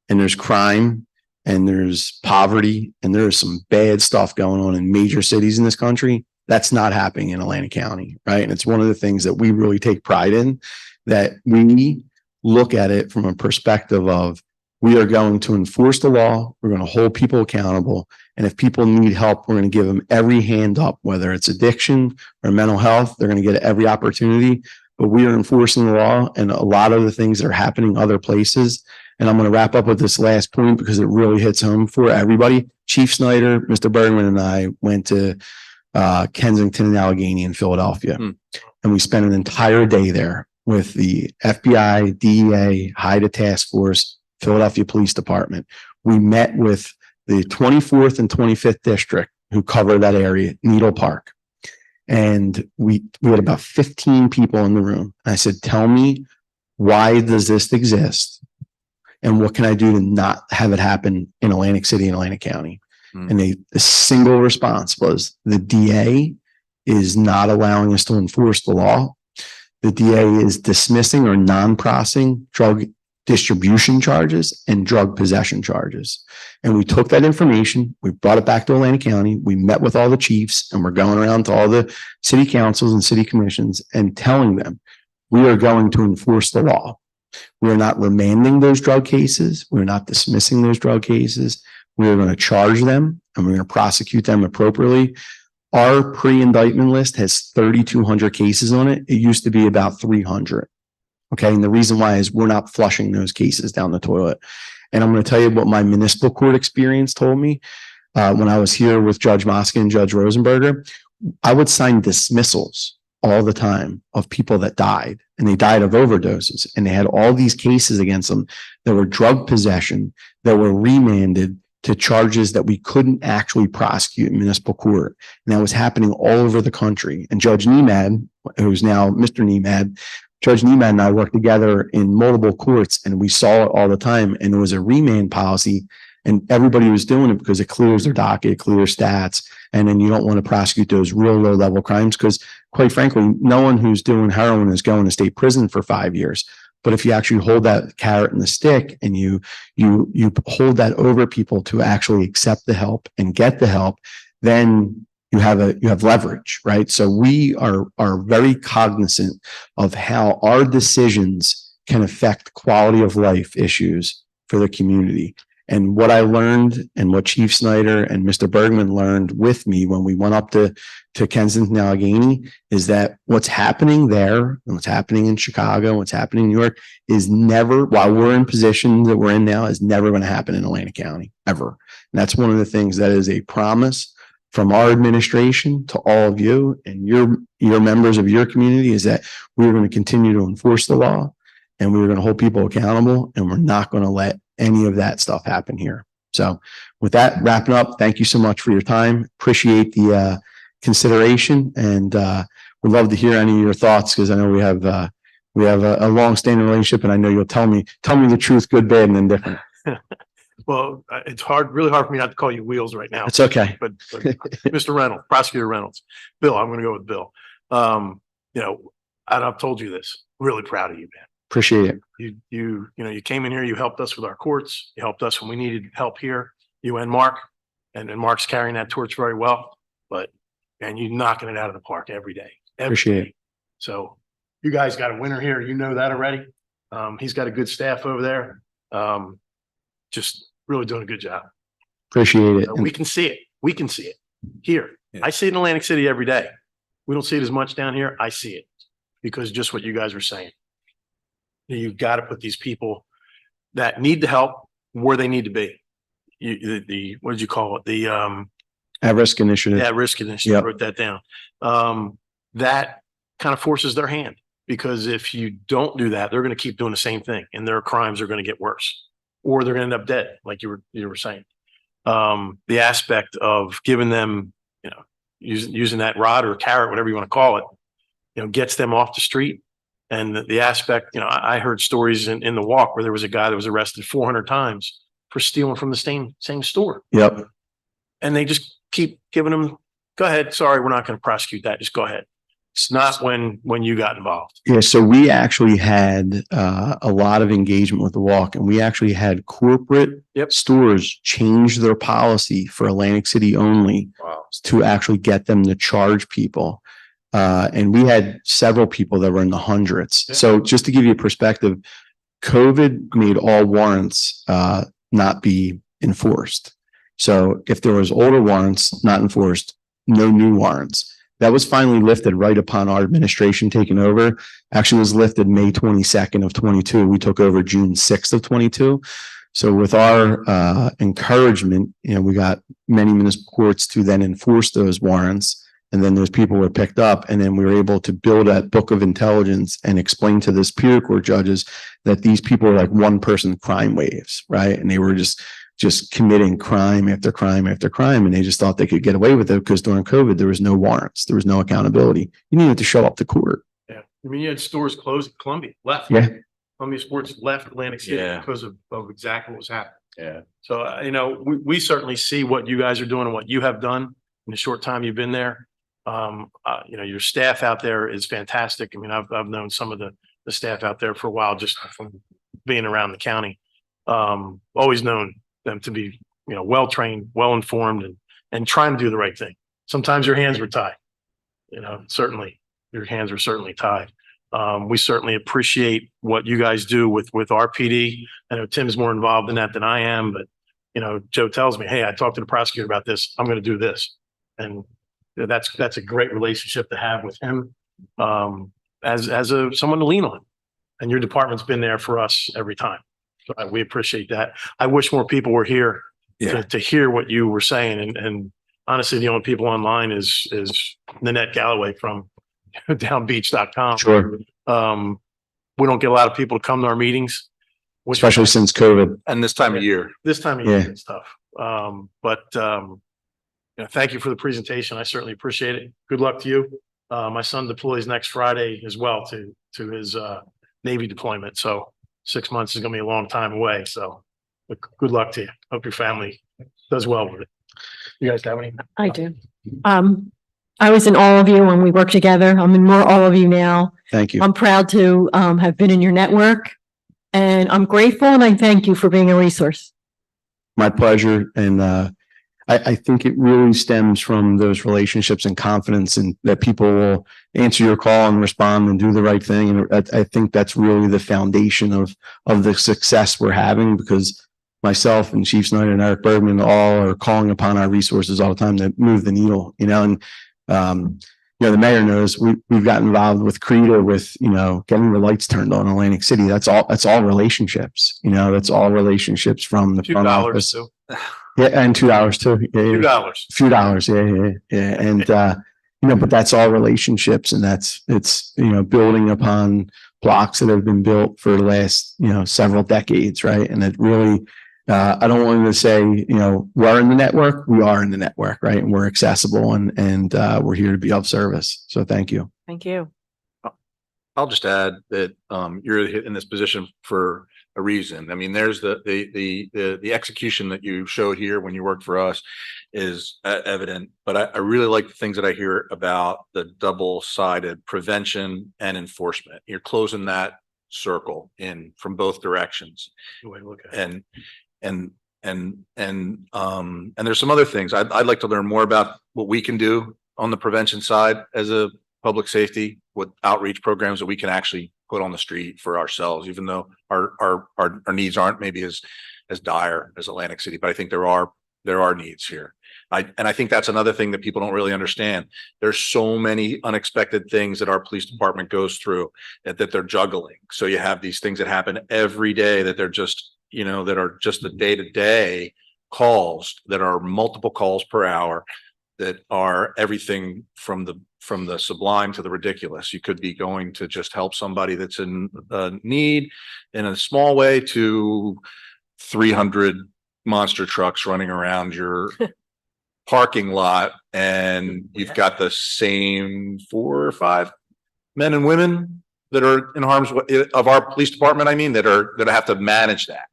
And there's crime, and there's poverty, and there's some bad stuff going on in major cities in this country. That's not happening in Atlantic County, right? And it's one of the things that we really take pride in, that we look at it from a perspective of, we are going to enforce the law. We're going to hold people accountable. And if people need help, we're going to give them every hand up, whether it's addiction or mental health, they're going to get every opportunity. But we are enforcing the law, and a lot of the things that are happening other places. And I'm going to wrap up with this last point because it really hits home for everybody. Chief Snyder, Mr. Bergman, and I went to Kensington and Allegheny in Philadelphia. And we spent an entire day there with the FBI, DEA, HIDTA Task Force, Philadelphia Police Department. We met with the 24th and 25th District, who cover that area, Needle Park. And we had about 15 people in the room. And I said, tell me, why does this exist? And what can I do to not have it happen in Atlantic City and Atlantic County? And the single response was, the DA is not allowing us to enforce the law. The DA is dismissing or non-processing drug distribution charges and drug possession charges. And we took that information, we brought it back to Atlantic County, we met with all the chiefs, and we're going around to all the city councils and city commissions and telling them, we are going to enforce the law. We're not remanding those drug cases. We're not dismissing those drug cases. We're going to charge them, and we're going to prosecute them appropriately. Our pre-indictment list has 3,200 cases on it. It used to be about 300. Okay. And the reason why is we're not flushing those cases down the toilet. And I'm going to tell you what my municipal court experience told me when I was here with Judge Moskin and Judge Rosenberger. I would sign dismissals all the time of people that died, and they died of overdoses, and they had all these cases against them that were drug possession, that were remanded to charges that we couldn't actually prosecute in municipal court. And that was happening all over the country. And Judge Nemad, who's now Mr. Nemad, Judge Nemad and I worked together in multiple courts, and we saw it all the time. And it was a remand policy And everybody was doing it because it clears their docket, it clears stats. And then you don't want to prosecute those real low level crimes because quite frankly, no one who's doing heroin is going to state prison for 5 years. But if you actually hold that carrot and the stick and you hold that over people to actually accept the help and get the help, then you have leverage, right? So we are very cognizant of how our decisions can affect quality of life issues for the community. And what I learned and what Chief Snyder and Mr. Bergman learned with me when we went up to Kensington, Allegheny, is that what's happening there and what's happening in Chicago, what's happening in New York is never, while we're in position that we're in now, is never going to happen in Atlantic County, ever. And that's one of the things that is a promise from our administration to all of you and your members of your community, is that we're going to continue to enforce the law and we're going to hold people accountable, and we're not going to let any of that stuff happen here. So with that, wrapping up, thank you so much for your time. Appreciate the consideration, and would love to hear any of your thoughts, because I know we have a long-standing relationship, and I know you'll tell me the truth, good, bad, and indifferent. Well, it's really hard for me not to call you Wheels right now. It's okay. But Mr. Reynolds, Prosecutor Reynolds, Bill, I'm going to go with Bill. You know, and I've told you this, really proud of you, man. Appreciate it. You came in here, you helped us with our courts, you helped us when we needed help here, you and Mark, and Mark's carrying that torch very well, and you're knocking it out of the park every day. Appreciate it. So you guys got a winner here. You know that already. He's got a good staff over there. Just really doing a good job. Appreciate it. We can see it. We can see it here. Yeah. I see it in Atlantic City every day. We don't see it as much down here. I see it because just what you guys were saying. You've got to put these people that need the help where they need to be. What did you call it? The At-risk initiative. at-risk initiative. Yep. Wrote that down. That kind of forces their hand, because if you don't do that, they're going to keep doing the same thing, and their crimes are going to get worse, or they're going to end up dead, like you were saying. The aspect of giving them, using that rod or carrot, whatever you want to call it, gets them off the street. And the aspect, I heard stories in the walk where there was a guy that was arrested 400 times for stealing from the same store. Yep. And they just keep giving them, go ahead. Sorry, we're not going to prosecute that. Just go ahead. It's not when you got involved. Yeah, so we actually had a lot of engagement with the walk, and we actually had corporate stores change their policy for Atlantic City only to actually get them to charge people. And we had several people that were in the hundreds. Yeah. So just to give you a perspective, COVID made all warrants not be enforced. So if there was older warrants not enforced, no new warrants. That was finally lifted right upon our administration taking over. Actually was lifted May 22nd of 22. We took over June 6th of 22. So with our encouragement, we got many municipal courts to then enforce those warrants. And then those people were picked up, and then we were able to build a book of intelligence and explain to the Superior Court judges that these people are like one person crime waves, right? And they were just committing crime after crime after crime. And they just thought they could get away with it because during COVID, there was no warrants. There was no accountability. You needed to show up to court. Yeah. I mean, you had stores closed at Columbia, left. Yeah. Columbia Sports left Atlantic City because of exactly what was happening. Yeah. So, we certainly see what you guys are doing and what you have done in the short time you've been there. Your staff out there is fantastic. I mean, I've known some of the staff out there for a while, just from being around the county. Always known them to be, well-trained, well-informed, and trying to do the right thing. Sometimes your hands were tied, certainly your hands were certainly tied. We certainly appreciate what you guys do with our PD. I know Tim's more involved in that than I am, but, Joe tells me, hey, I talked to the prosecutor about this. I'm going to do this. And that's a great relationship to have with him, as someone to lean on, and your department's been there for us every time. So we appreciate that. I wish more people were here to hear what you were saying. And honestly, the only people online is Nanette Galloway from downbeach.com. Sure. We don't get a lot of people to come to our meetings, Especially since COVID. And this time of year. this time of year and stuff. Thank you for the presentation. I certainly appreciate it. Good luck to you. My son deploys next Friday as well to his Navy deployment. So 6 months is going to be a long time away. So But good luck to you. Hope your family does well with it. You guys have any? I do. I was in all of you when we worked together. I'm in more all of you now. Thank you. I'm proud to have been in your network, and I'm grateful and I thank you for being a resource. My pleasure. And I think it really stems from those relationships and confidence and that people will answer your call and respond and do the right thing. And I think that's really the foundation of the success we're having, because myself and Chief Snyder and Eric Bergman all are calling upon our resources all the time to move the needle, and the mayor knows we've gotten involved with CRETA with, getting the lights turned on in Atlantic City. That's all relationships, that's all relationships from the front $2 office. too. Yeah. And $2 too. Yeah, $2. a few dollars. Yeah. And, but that's all relationships, and it's building upon blocks that have been built for the last, several decades. Right. And it really, I don't want to say, we're in the network, we are in the network, right? And we're accessible and we're here to be of service. So thank you. Thank you. I'll just add that you're in this position for a reason. I mean, there's the execution that you showed here when you worked for us is evident, but I really like the things that I hear about the double-sided prevention and enforcement. You're closing that circle in from both directions. Good way to look at it. And there's some other things I'd like to learn more about what we can do on the prevention side as a public safety, with outreach programs that we can actually put on the street for ourselves, even though our needs aren't maybe as dire as Atlantic City, but I think there are needs here. I think that's another thing that people don't really understand. There's so many unexpected things that our police department goes through that they're juggling. So you have these things that happen every day that they're just, that are just the day-to-day calls that are multiple calls per hour, that are everything from the sublime to the ridiculous. You could be going to just help somebody that's in need in a small way to 300 monster trucks running around your parking lot, and you've got the same 4 or 5 men and women that are in harm's way of our police department. I mean, that have to manage that.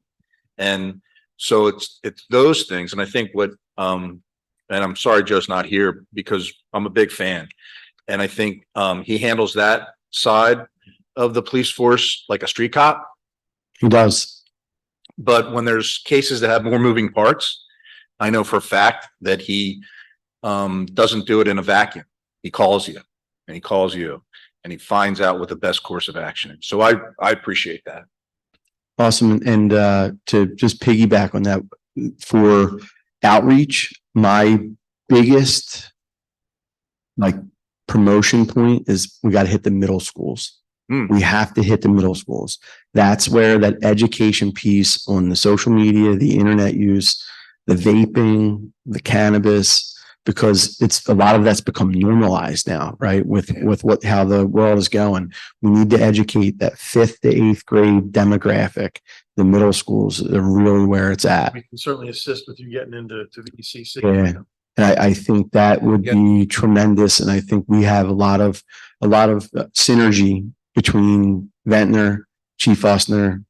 And so it's those things. And I think and I'm sorry Joe's not here because I'm a big fan. And I think he handles that side of the police force like a street cop. He does. But when there's cases that have more moving parts, I know for a fact that he doesn't do it in a vacuum. He calls you and he calls you and he finds out what the best course of action is. So I appreciate that. Awesome. And to just piggyback on that, for outreach, my biggest promotion point is we got to hit the middle schools. We have to hit the middle schools. That's where that education piece on the social media, the internet use, the vaping, the cannabis, because it's a lot of that's become normalized now, right? With how the world is going. We need to educate that 5th to 8th grade demographic. The middle schools are really where it's at. We can certainly assist with you getting into the ECC. Yeah. And I think that would be tremendous. And I think we have a lot of synergy between Ventnor, Chief Usner,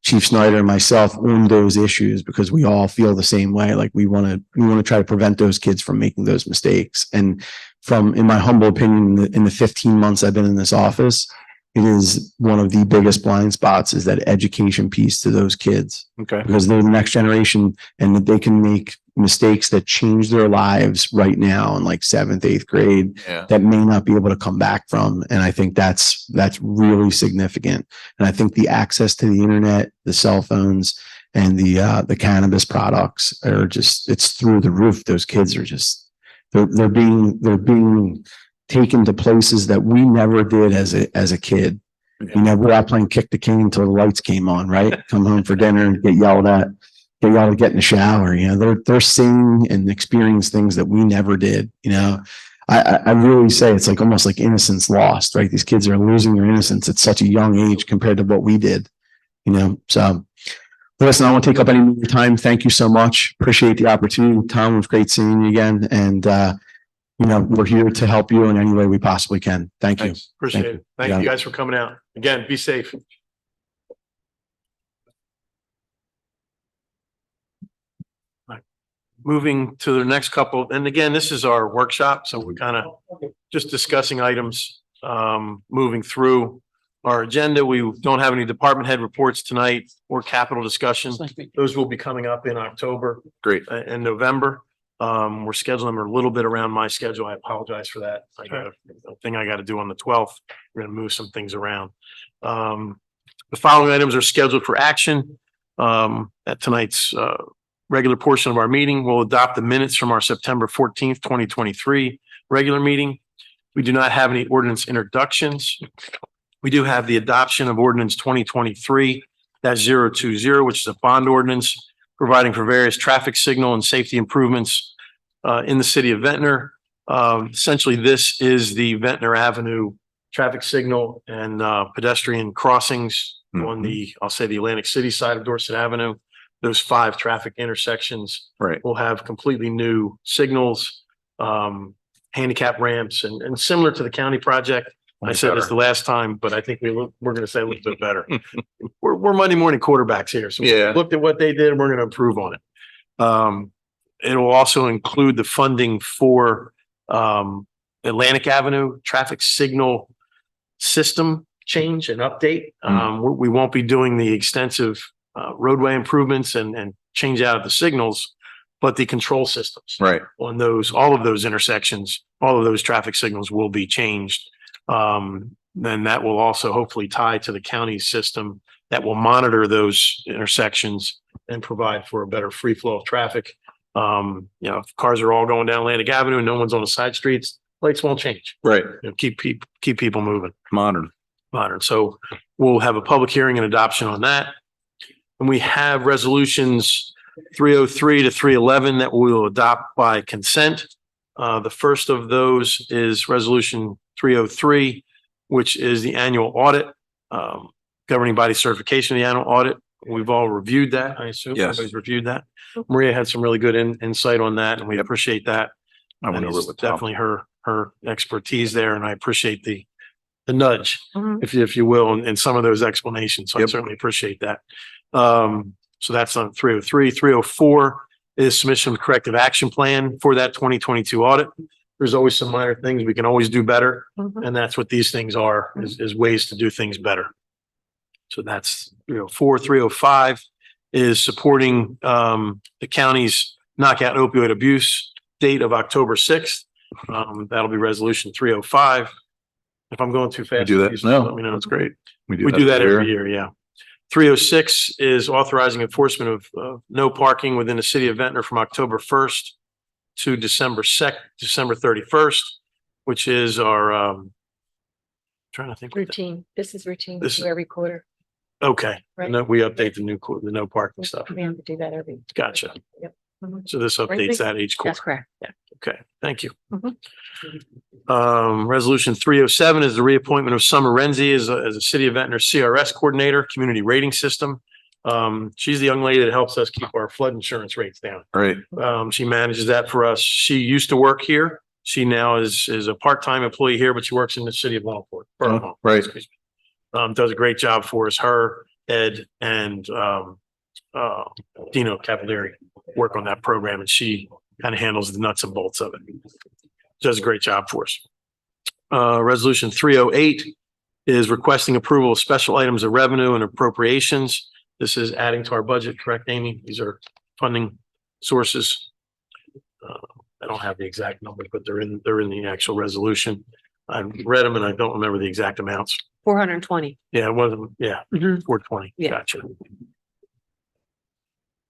Chief Snyder, and myself on those issues, because we all feel the same way. Like we want to try to prevent those kids from making those mistakes. And in my humble opinion, in the 15 months I've been in this office, it is one of the biggest blind spots is that education piece to those kids. Okay. Because they're the next generation and they can make mistakes that change their lives right now in 7th, 8th grade that may not be able to come back from. And I think that's really significant. And I think the access to the internet, the cell phones, and the cannabis products are just, it's through the roof. Those kids are just, they're being taken to places that we never did as a kid. We're out playing kick the cane until the lights came on, right? Come home for dinner and get yelled at, get in the shower. They're seeing and experiencing things that we never did. I really say it's almost like innocence lost, right? These kids are losing their innocence at such a young age compared to what we did, so. Listen, I won't take up any more time. Thank you so much. Appreciate the opportunity. Tom, it was great seeing you again. And, we're here to help you in any way we possibly can. Thank you. Thanks. Appreciate it. Thank you guys for coming out. Again, be safe. moving to the next couple, and again, this is our workshop, so we're kind of just discussing items, moving through our agenda. We don't have any department head reports tonight or capital discussion. Those will be coming up in October. Great. And November. We're scheduling them a little bit around my schedule. I apologize for that. I got a thing I got to do on the 12th. We're going to move some things around. The following items are scheduled for action. At tonight's, regular portion of our meeting, we'll adopt the minutes from our September 14th, 2023 regular meeting. We do not have any ordinance introductions. We do have the adoption of ordinance 2023-020, which is a bond ordinance providing for various traffic signal and safety improvements in the city of Ventnor. Essentially, this is the Ventnor Avenue traffic signal and pedestrian crossings on the, I'll say, the Atlantic City side of Dorset Avenue. Those 5 traffic intersections Right. will have completely new signals, handicap ramps, and similar to the county project. I said this the last time, but I think we're going to say a little bit better. We're Monday morning quarterbacks here. So we Yeah. looked at what they did and we're going to improve on it. It will also include the funding for Atlantic Avenue traffic signal system change and update. We won't be doing the extensive roadway improvements and change out of the signals, but the control systems Right. on those, all of those intersections, all of those traffic signals will be changed. Then that will also hopefully tie to the county system that will monitor those intersections and provide for a better free flow of traffic. If cars are all going down Atlantic Avenue and no one's on the side streets, lights won't change. Right. Keep people moving. Modern. So we'll have a public hearing and adoption on that. And we have resolutions 303 to 311 that we will adopt by consent. The first of those is resolution 303, which is the annual audit, governing body certification of the annual audit. We've all reviewed that, I assume. Yes. Everybody's reviewed that. Maria had some really good insight on that, and we appreciate that. I went And over it it's with Tom. definitely her expertise there, and I appreciate the nudge, Mhm. if you will, in some of those explanations. So I Yep. certainly appreciate that. So that's on 303. 304 is submission of corrective action plan for that 2022 audit. There's always some minor things we can always do better. Mhm. And that's what these things are, is ways to do things better. So that's 304. 305 is supporting the county's knockout opioid abuse date of October 6th. That'll be resolution 305. If I'm going too fast, do that? please No. let me know. It's great. We We do that every year, yeah. 306 is authorizing enforcement of no parking within the city of Ventnor from October 1st to December 31st, which is our, trying to think. what that- Routine. This is routine. This is- Every quarter. Okay, Right. no, we update the no parking stuff. We have to do that every. Gotcha. Yep. Mhm. So this updates that each quarter. That's correct. Yeah. Okay, thank you. Mhm. Resolution 307 is the reappointment of Summer Renzi as a City of Ventnor CRS Coordinator, Community Rating System. She's the young lady that helps us keep our flood insurance rates down. Right. She manages that for us. She used to work here. She now is a part-time employee here, but she works in the city of Longport. Right. Excuse me. Does a great job for us. Her, Ed, and Dino Cavalieri work on that program, and she kind of handles the nuts and bolts of it. Does a great job for us. Resolution 308 is requesting approval of special items of revenue and appropriations. This is adding to our budget, correct, Amy? These are funding sources. I don't have the exact number, but they're in the actual resolution. I read them and I don't remember the exact amounts. 420. Yeah, it wasn't, yeah, Mhm. 420. Yeah. Gotcha.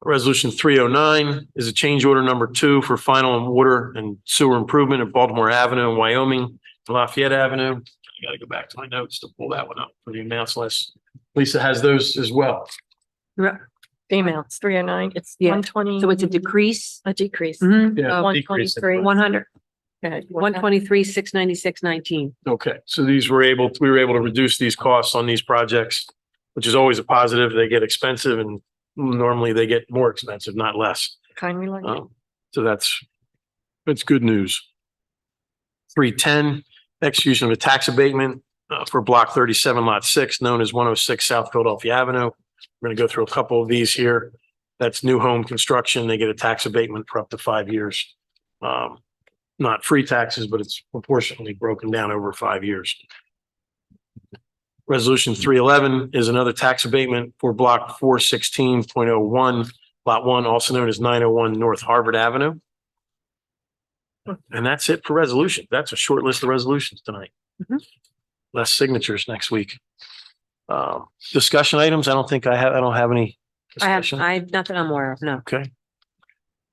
Resolution 309 is a change order number 2 for final and water and sewer improvement at Baltimore Avenue in Wyoming, Lafayette Avenue. I gotta go back to my notes to pull that one up for the amounts list. Lisa has those as well. The amounts, 309, it's Yeah. 120. So it's a decrease. A decrease. Mhm. Yeah, 123. 100. Okay, 123, 696.19. Okay, so we were able to reduce these costs on these projects, which is always a positive. They get expensive and normally they get more expensive, not less. Kind reminder. So that's good news. 310, execution of a tax abatement for block 37 lot 6, known as 106 South Philadelphia Avenue. We're going to go through a couple of these here. That's new home construction. They get a tax abatement for up to 5 years. Not free taxes, but it's proportionately broken down over 5 years. Resolution 311 is another tax abatement for block 416.01, lot 1, also known as 901 North Harvard Avenue. And that's it for resolution. That's a short list of resolutions tonight. Mhm. Less signatures next week. Discussion items. I don't have any discussion. Not that I'm aware of, no. Okay.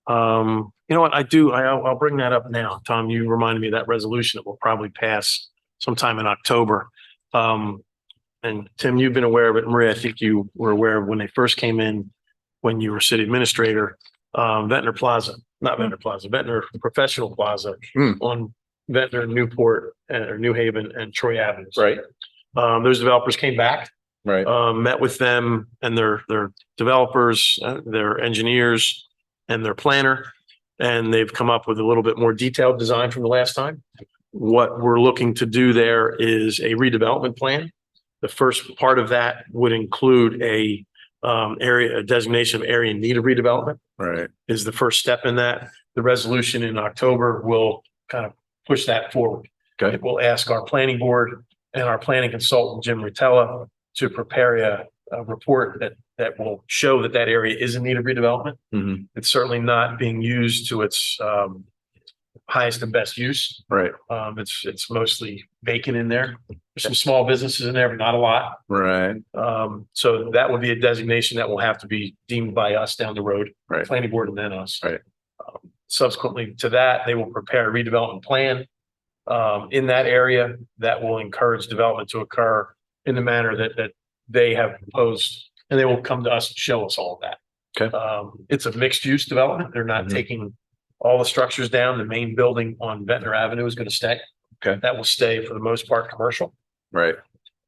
You know what? I'll bring that up now. Tom, you reminded me of that resolution that will probably pass sometime in October. And Tim, you've been aware of it. Maria, I think you were aware of when they first came in, when you were city administrator, Ventnor Professional Plaza on Ventnor, Newport, or New Haven and Troy Avenues. Right, Those developers came back, right. met with them and their developers, their engineers and their planner. And they've come up with a little bit more detailed design from the last time. What we're looking to do there is a redevelopment plan. The first part of that would include a designation of area in need of redevelopment. Right. Is the first step in that. The resolution in October will kind of push that forward. Okay. It will ask our planning board and our planning consultant, Jim Rotella, to prepare a report that will show that area is in need of redevelopment. Mhm. It's certainly not being used to its highest and best use. Right, It's mostly vacant in there. There's some small businesses in there, but not a lot. right, So that would be a designation that will have to be deemed by us down the road. Right. Planning board and then us. Right. Subsequently to that, they will prepare a redevelopment plan in that area that will encourage development to occur in the manner that they have proposed, and they will come to us and show us all of that. Okay. It's a mixed use development. They're not Mhm. taking all the structures down. The main building on Ventnor Avenue is going to stay. Okay. That will stay for the most part commercial. right.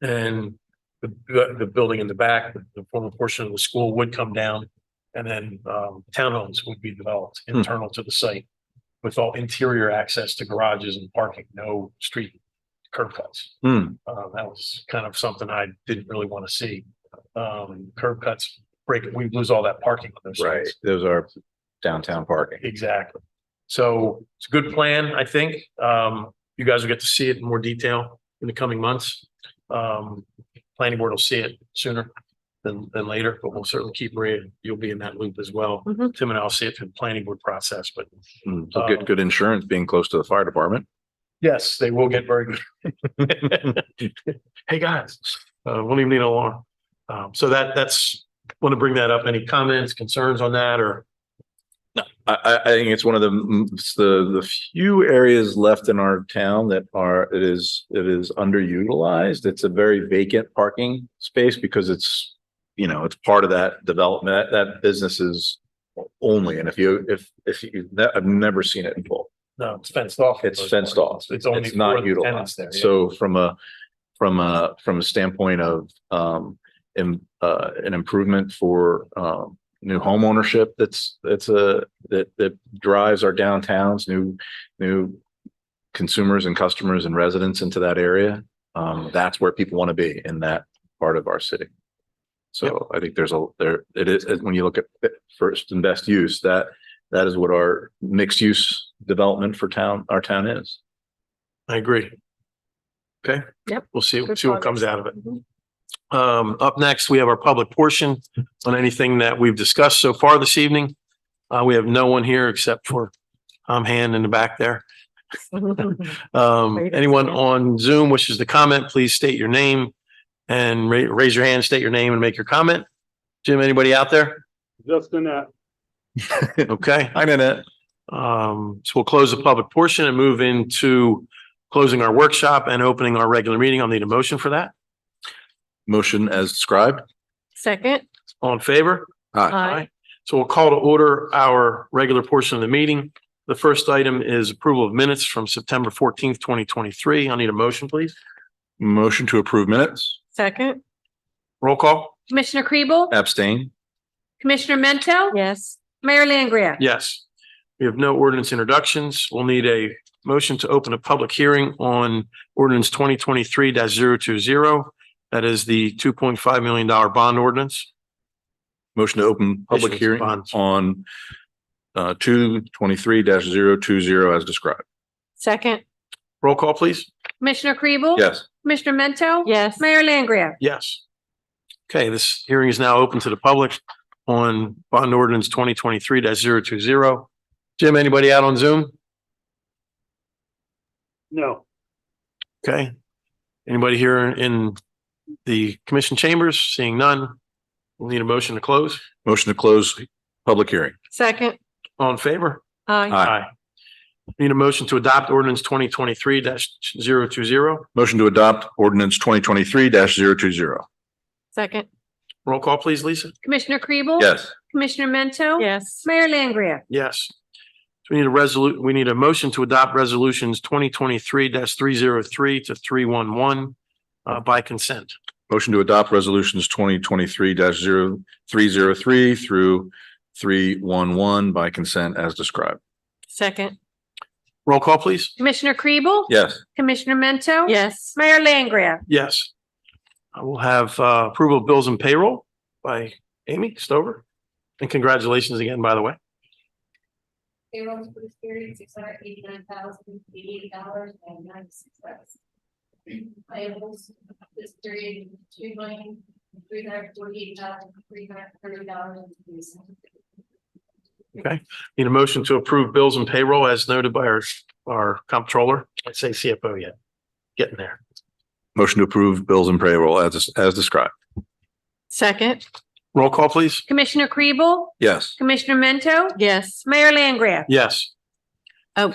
And the building in the back, the former portion of the school would come down. And then townhomes would be developed internal to the site with all interior access to garages and parking, no street curb cuts. Hmm. That was kind of something I didn't really want to see. Curb cuts we lose all that parking on those Right. sites. Those are downtown parking. Exactly. So it's a good plan, I think. You guys will get to see it in more detail in the coming months. Planning board will see it sooner than later, but we'll certainly keep Maria. You'll be in that loop as well. Mhm. Tim and I'll see it through the planning board process, but So good insurance being close to the fire department. yes, they will get very good. Hey, guys, won't even need an alarm. So that's, want to bring that up. Any comments, concerns on that, or? I think it's one of the few areas left in our town that it is underutilized. It's a very vacant parking space because it's part of that development. That business is only, and I've never seen it in full. No, it's fenced off. It's fenced off. It's only It's not for the tenants utilized. there. Yeah. So from a standpoint of an improvement for new home ownership, that drives our downtowns, new consumers and customers and residents into that area. That's where people want to be, in that part of our city. So I think it is, when you look at first and best use, that is what our mixed use development for our town is. I agree. Okay. Yep. We'll see Good what comes progress. out of it. Up next, we have our public portion on anything that we've discussed so far this evening. We have no one here except for Tom Hand in the back there. Anyone on Zoom wishes to comment, please state your name and raise your hand, state your name and make your comment. Jim, anybody out there? Just in that. Okay. I'm in it. So we'll close the public portion and move into closing our workshop and opening our regular meeting. I'll need a motion for that. Motion as described. Second. All in favor? Aye. So we'll call to order our regular portion of the meeting. The first item is approval of minutes from September 14th, 2023. I'll need a motion, please. Motion to approve minutes. Second. Roll call. Commissioner Kribel? Abstain. Commissioner Mento? Yes. Mayor Langria? Yes. We have no ordinance introductions. We'll need a motion to open a public hearing on ordinance 2023-020. That is the $2.5 million bond ordinance. Motion to open public Issuance hearing bonds. on 223-020 as described. Second. Roll call, please. Commissioner Kribel? Yes. Commissioner Mento? Yes. Mayor Langgraf? Yes. Okay, this hearing is now open to the public on bond ordinance 2023-020. Jim, anybody out on Zoom? No. Okay. Anybody here in the commission chambers? Seeing none. We'll need a motion to close. Motion to close public hearing. Second. All in favor? Aye. Aye. Need a motion to adopt ordinance 2023-020. Motion to adopt ordinance 2023-020. Second. Roll call, please, Lisa. Commissioner Kribel? Yes. Commissioner Mento? Yes. Mayor Langgraf? Yes. So we need a motion to adopt resolutions 2023-303 to 311 by consent. Motion to adopt resolutions 2023-0303 through 311 by consent as described. Second. Roll call, please. Commissioner Kribel? Yes. Commissioner Mento? Yes. Mayor Langgraf? Yes. I will have approval of bills and payroll by Amy Stover. And congratulations again, by the way. Payrolls for this period, $689,088.96. Payables this period, $2,348,330.03. Okay. Need a motion to approve bills and payroll as noted by our comptroller. I'd say CFO yet. Getting there. Motion to approve bills and payroll as described. Second. Roll call, please. Commissioner Kribel? Yes. Commissioner Mento? Yes. Mayor Langgraf? Yes. Oh,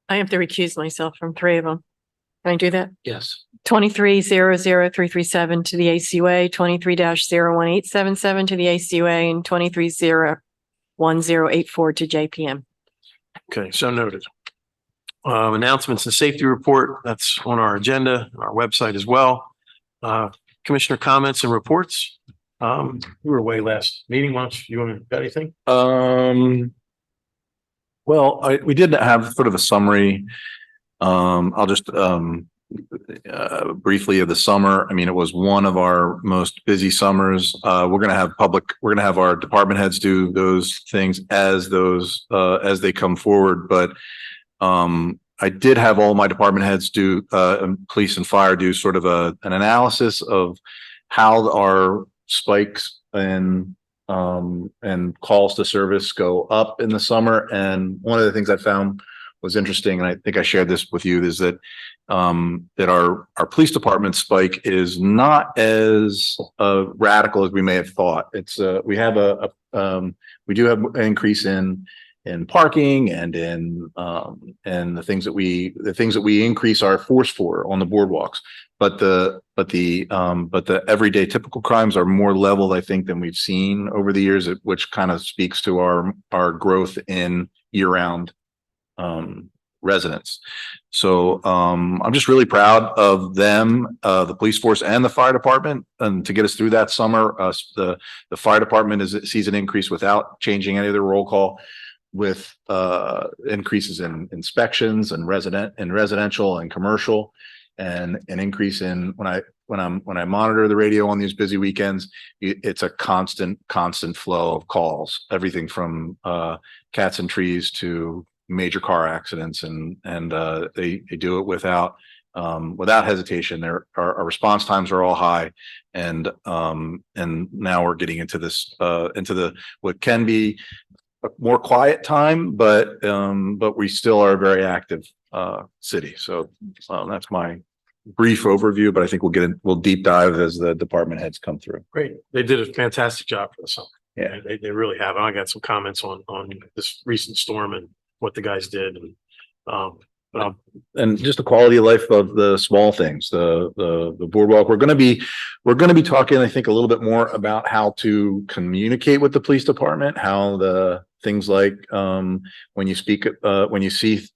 I have to recuse myself from three of them. Can I do that? Yes. 23-00337 to the ACUA, 23-01877 to the ACUA, and 23-01084 to JPM. Okay, so noted. Announcements and safety report, that's on our agenda, our website as well. Commissioner comments and reports. We were away last meeting. You want to, got anything? Well, we did have sort of a summary. I'll just briefly of the summer. I mean, it was one of our most busy summers. We're going to have our department heads do those things as they come forward. But I did have all my department heads do, police and fire do sort of an analysis of how our spikes and calls to service go up in the summer. And one of the things I found was interesting, and I think I shared this with you, is that our police department spike is not as radical as we may have thought. It's we do have an increase in parking and in the things that we increase our force for on the boardwalks. But the everyday typical crimes are more leveled, I think, than we've seen over the years, which kind of speaks to our growth in year-round residents. So I'm just really proud of them, the police force and the fire department, and to get us through that summer. The fire department sees an increase without changing any of the roll call, with increases in inspections and residential and commercial, and an increase in when I monitor the radio on these busy weekends, it's a constant flow of calls, everything from cats and trees to major car accidents, and they do it without hesitation. Our response times are all high, and now we're getting into this what can be a more quiet time, but we still are a very active city. So that's my brief overview, but I think we'll deep dive as the department heads come through. Great. They did a fantastic job for the summer. Yeah. They really have. I got some comments on this recent storm and what the guys did. And just the quality of life of the small things, the boardwalk. We're going to be talking, I think, a little bit more about how to communicate with the police department, how the things like when you see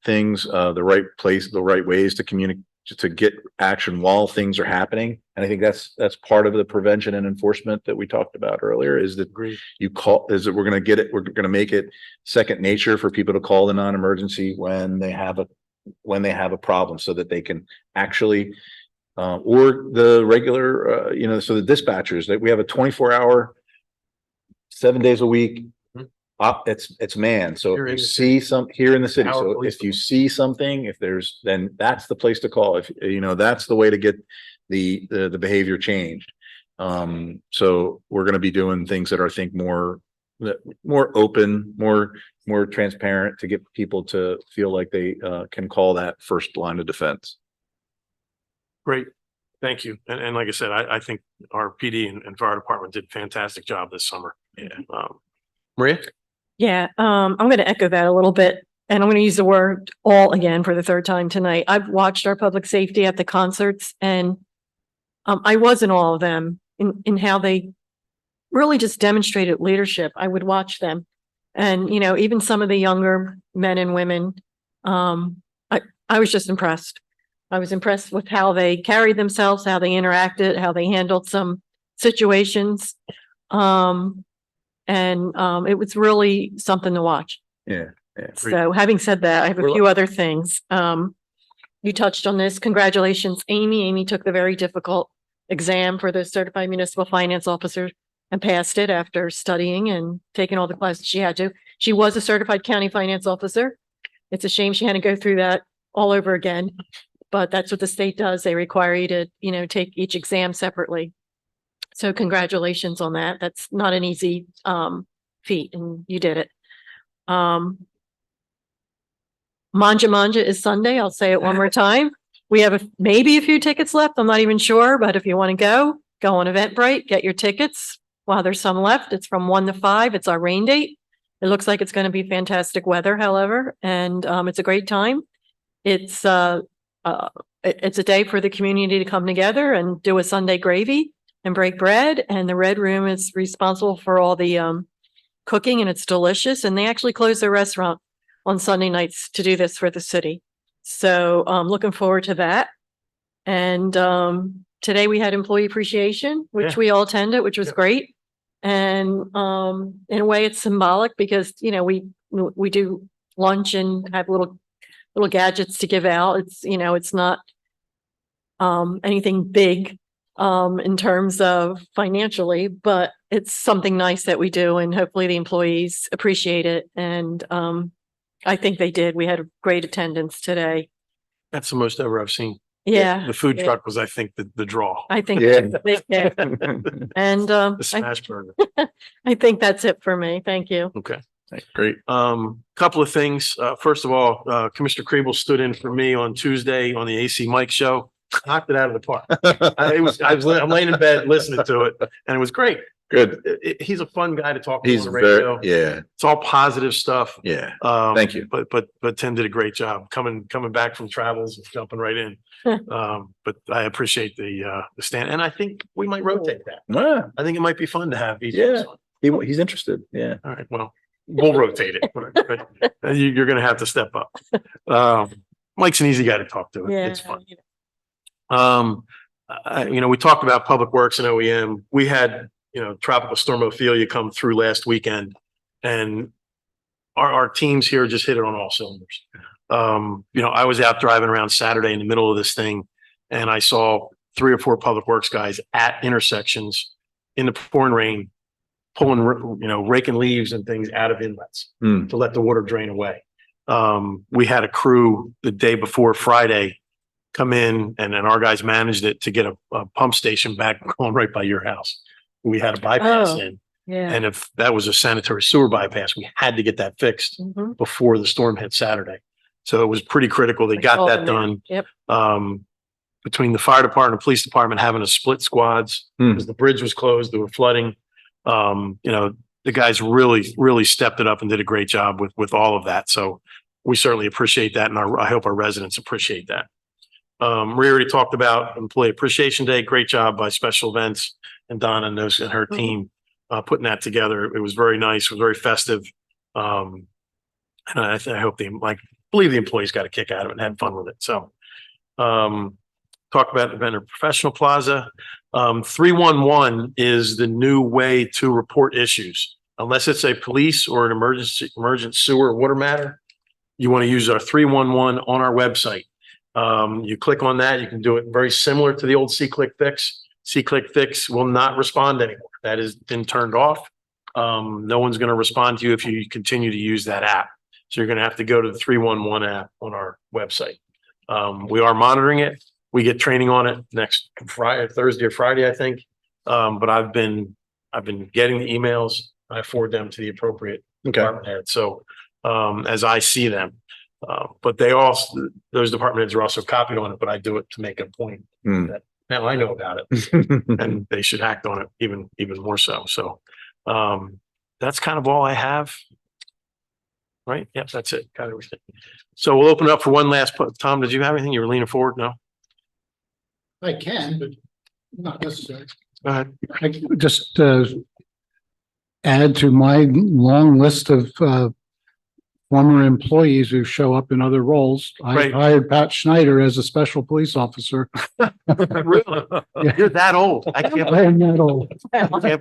things, the right place, the right ways to communicate, to get action while things are happening. And I think that's part of the prevention and enforcement that we talked about earlier, is that we're going to make it second nature for people to call the non-emergency when they have a problem, so that they can actually or the regular so the dispatchers, that we have a 24-hour 7 days a week. Mhm. It's manned. So Here if in you the see some here in the city, Our so police if you see something, then that's the place to call. If, that's the way to get the behavior changed. So we're going to be doing things that are, I think, more open, more transparent to get people to feel like they can call that first line of defense. Great. Thank you. And like I said, I think our PD and fire department did a fantastic job this summer. Yeah. Maria? Yeah, I'm going to echo that a little bit, and I'm going to use the word all again for the third time tonight. I've watched our public safety at the concerts, and I was in all of them in how they really just demonstrated leadership. I would watch them, and even some of the younger men and women. I was just impressed. I was impressed with how they carried themselves, how they interacted, how they handled some situations. It was really something to watch. Yeah. So having said that, I have a few other things. You touched on this. Congratulations, Amy. Amy took the very difficult exam for the Certified Municipal Finance Officer and passed it after studying and taking all the classes she had to. She was a Certified County Finance Officer. It's a shame she had to go through that all over again, but that's what the state does. They require you to, take each exam separately. So congratulations on that. That's not an easy feat, and you did it. Manja Manja is Sunday. I'll say it one more time. We have maybe a few tickets left. I'm not even sure, but if you want to go on Eventbrite, get your tickets while there's some left. It's from 1 to 5. It's our rain date. It looks like it's going to be fantastic weather, however, and it's a great time. It's a day for the community to come together and do a Sunday gravy and break bread. And the Red Room is responsible for all the cooking, and it's delicious. And they actually close their restaurant on Sunday nights to do this for the city. So I'm looking forward to that. And today we had employee appreciation, which we all attended, which was great. And in a way, it's symbolic because we do lunch and have little gadgets to give out. It's not anything big in terms of financially, but it's something nice that we do, and hopefully the employees appreciate it. And I think they did. We had a great attendance today. That's the most ever I've seen. Yeah. The food yeah. truck was, I think, the draw. I think, Yeah. yeah. And The smash burger. I think that's it for me. Thank you. Okay. Great. Couple of things. First of all, Commissioner Kriebel stood in for me on Tuesday on the AC Mike show. Knocked it out of the park. I'm laying in bed listening to it, and it was great. Good. He's a fun guy to talk to He's on the radio. yeah. It's all positive stuff. Yeah. Thank you. But Tim did a great job coming back from travels and jumping right in. But I appreciate the stand, and I think we might rotate that. Yeah. I think it might be fun to have each. Yeah. He's interested. Yeah. All right. Well, we'll rotate it. But you're going to have to step up. Mike's an easy guy to talk to. Yeah. It's fun. We talked about Public Works and OEM. We had, Tropical Storm Ophelia come through last weekend, and our teams here just hit it on all cylinders. I was out driving around Saturday in the middle of this thing, and I saw 3 or 4 Public Works guys at intersections in the pouring rain, pulling, raking leaves and things out of inlets to let the water drain away. We had a crew the day before Friday come in, and then our guys managed it to get a pump station back going right by your house. We had a bypass in. Yeah. And if that was a sanitary sewer bypass, we had to get that fixed Mhm. before the storm hit Saturday. So it was pretty critical. They got that done. Yep. Between the fire department and police department having a split squads because the bridge was closed, there were flooding. The guys really stepped it up and did a great job with all of that. So we certainly appreciate that. And I hope our residents appreciate that. We already talked about Employee Appreciation Day. Great job by Special Events and Donna and her team putting that together. It was very nice. It was very festive. And I hope believe the employees got a kick out of it and had fun with it. So, talk about the Ventnor Professional Plaza. 311 is the new way to report issues. Unless it's a police or an emergent sewer or water matter, you want to use our 311 on our website. You click on that, you can do it very similar to the old C-Click Fix. C-Click Fix will not respond anymore. That has been turned off. No one's going to respond to you if you continue to use that app. So you're going to have to go to the 311 app on our website. We are monitoring it. We get training on it next Friday, Thursday or Friday, I think. But I've been getting the emails. I forward them to the appropriate department head. So, as I see them, but those department heads are also copied on it, but I do it to make a point that now I know about it and they should act on it even more so. So, that's kind of all I have. Right? Yep, that's it. Got everything. So we'll open it up for one last, Tom, did you have anything? You were leaning forward? No? I can, but not necessary. Go ahead. I can just add to my long list of former employees who show up in other roles. I Right. hired Pat Schneider as a special police officer. Really? You're that old. I can't I am that old.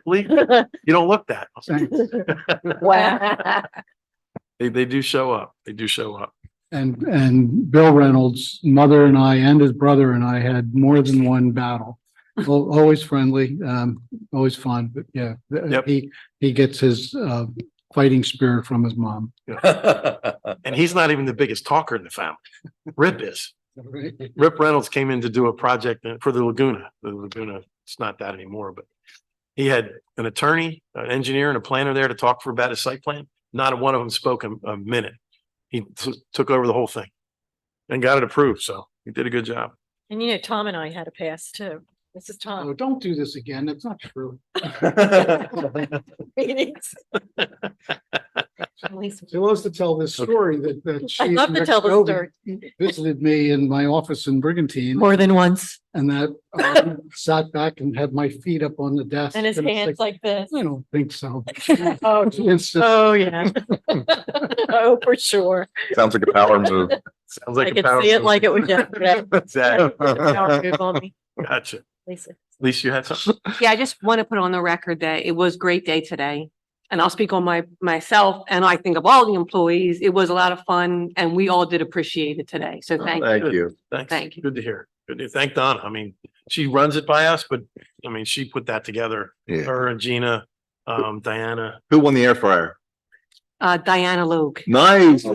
believe it. You don't look that. Thanks. Wow. They do show up. They do show up. And Bill Reynolds' mother and I and his brother and I had more than one battle. Always friendly, always fun, but yeah, Yep. he gets his fighting spirit from his mom. And he's not even the biggest talker in the family. Rip is. Rip Reynolds came in to do a project for the Laguna. The Laguna, it's not that anymore, but he had an attorney, an engineer and a planner there to talk for about his site plan. Not one of them spoke a minute. He took over the whole thing and got it approved. So he did a good job. And you know, Tom and I had a pass too. This is Oh, Tom. don't do this again. That's not true. Meetings. She loves to tell this story that I'd she love to tell the story. visited me in my office in Brigantine More than once. and that I sat back and had my feet up on the desk. And his it's hands like this. I don't think so. Oh, It's just- oh, yeah. Oh, for sure. Sounds like a power move. Sounds like I a could power see it move. like it was yesterday. Exactly. Power move on me, Gotcha. Lisa. At least you had something. Yeah, I just want to put on the record that it was a great day today. And I'll speak on myself and I think of all the employees. It was a lot of fun and we all did appreciate it today. So thank you. Thank you. Thanks. Thank you. Good to hear. Good to thank Donna. I mean, she runs it by us, but I mean, she put that together. Yeah. Her and Gina, Diana. Who won the air fryer? Diana Logue. Nice. She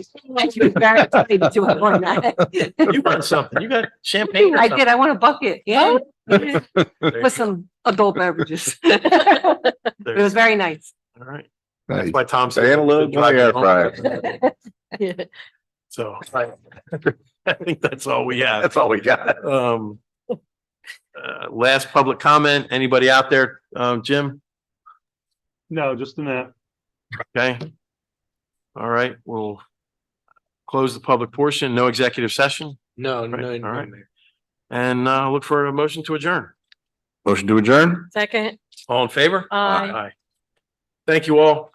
was very excited to have won that. You won something. You got champagne or I something. did. I want a bucket. Yeah. With some adult beverages. It was very nice. All right. Nice. That's why Tom said. Diana Logue won the air fryer. Yeah. So I think that's all we have. That's all we got. Last public comment. Anybody out there? Jim? No, just a minute. Okay. All right, we'll close the public portion. No executive session. No, Right, all right. And look for a motion to adjourn. Motion to adjourn? Second. All in favor? Aye. Thank you all.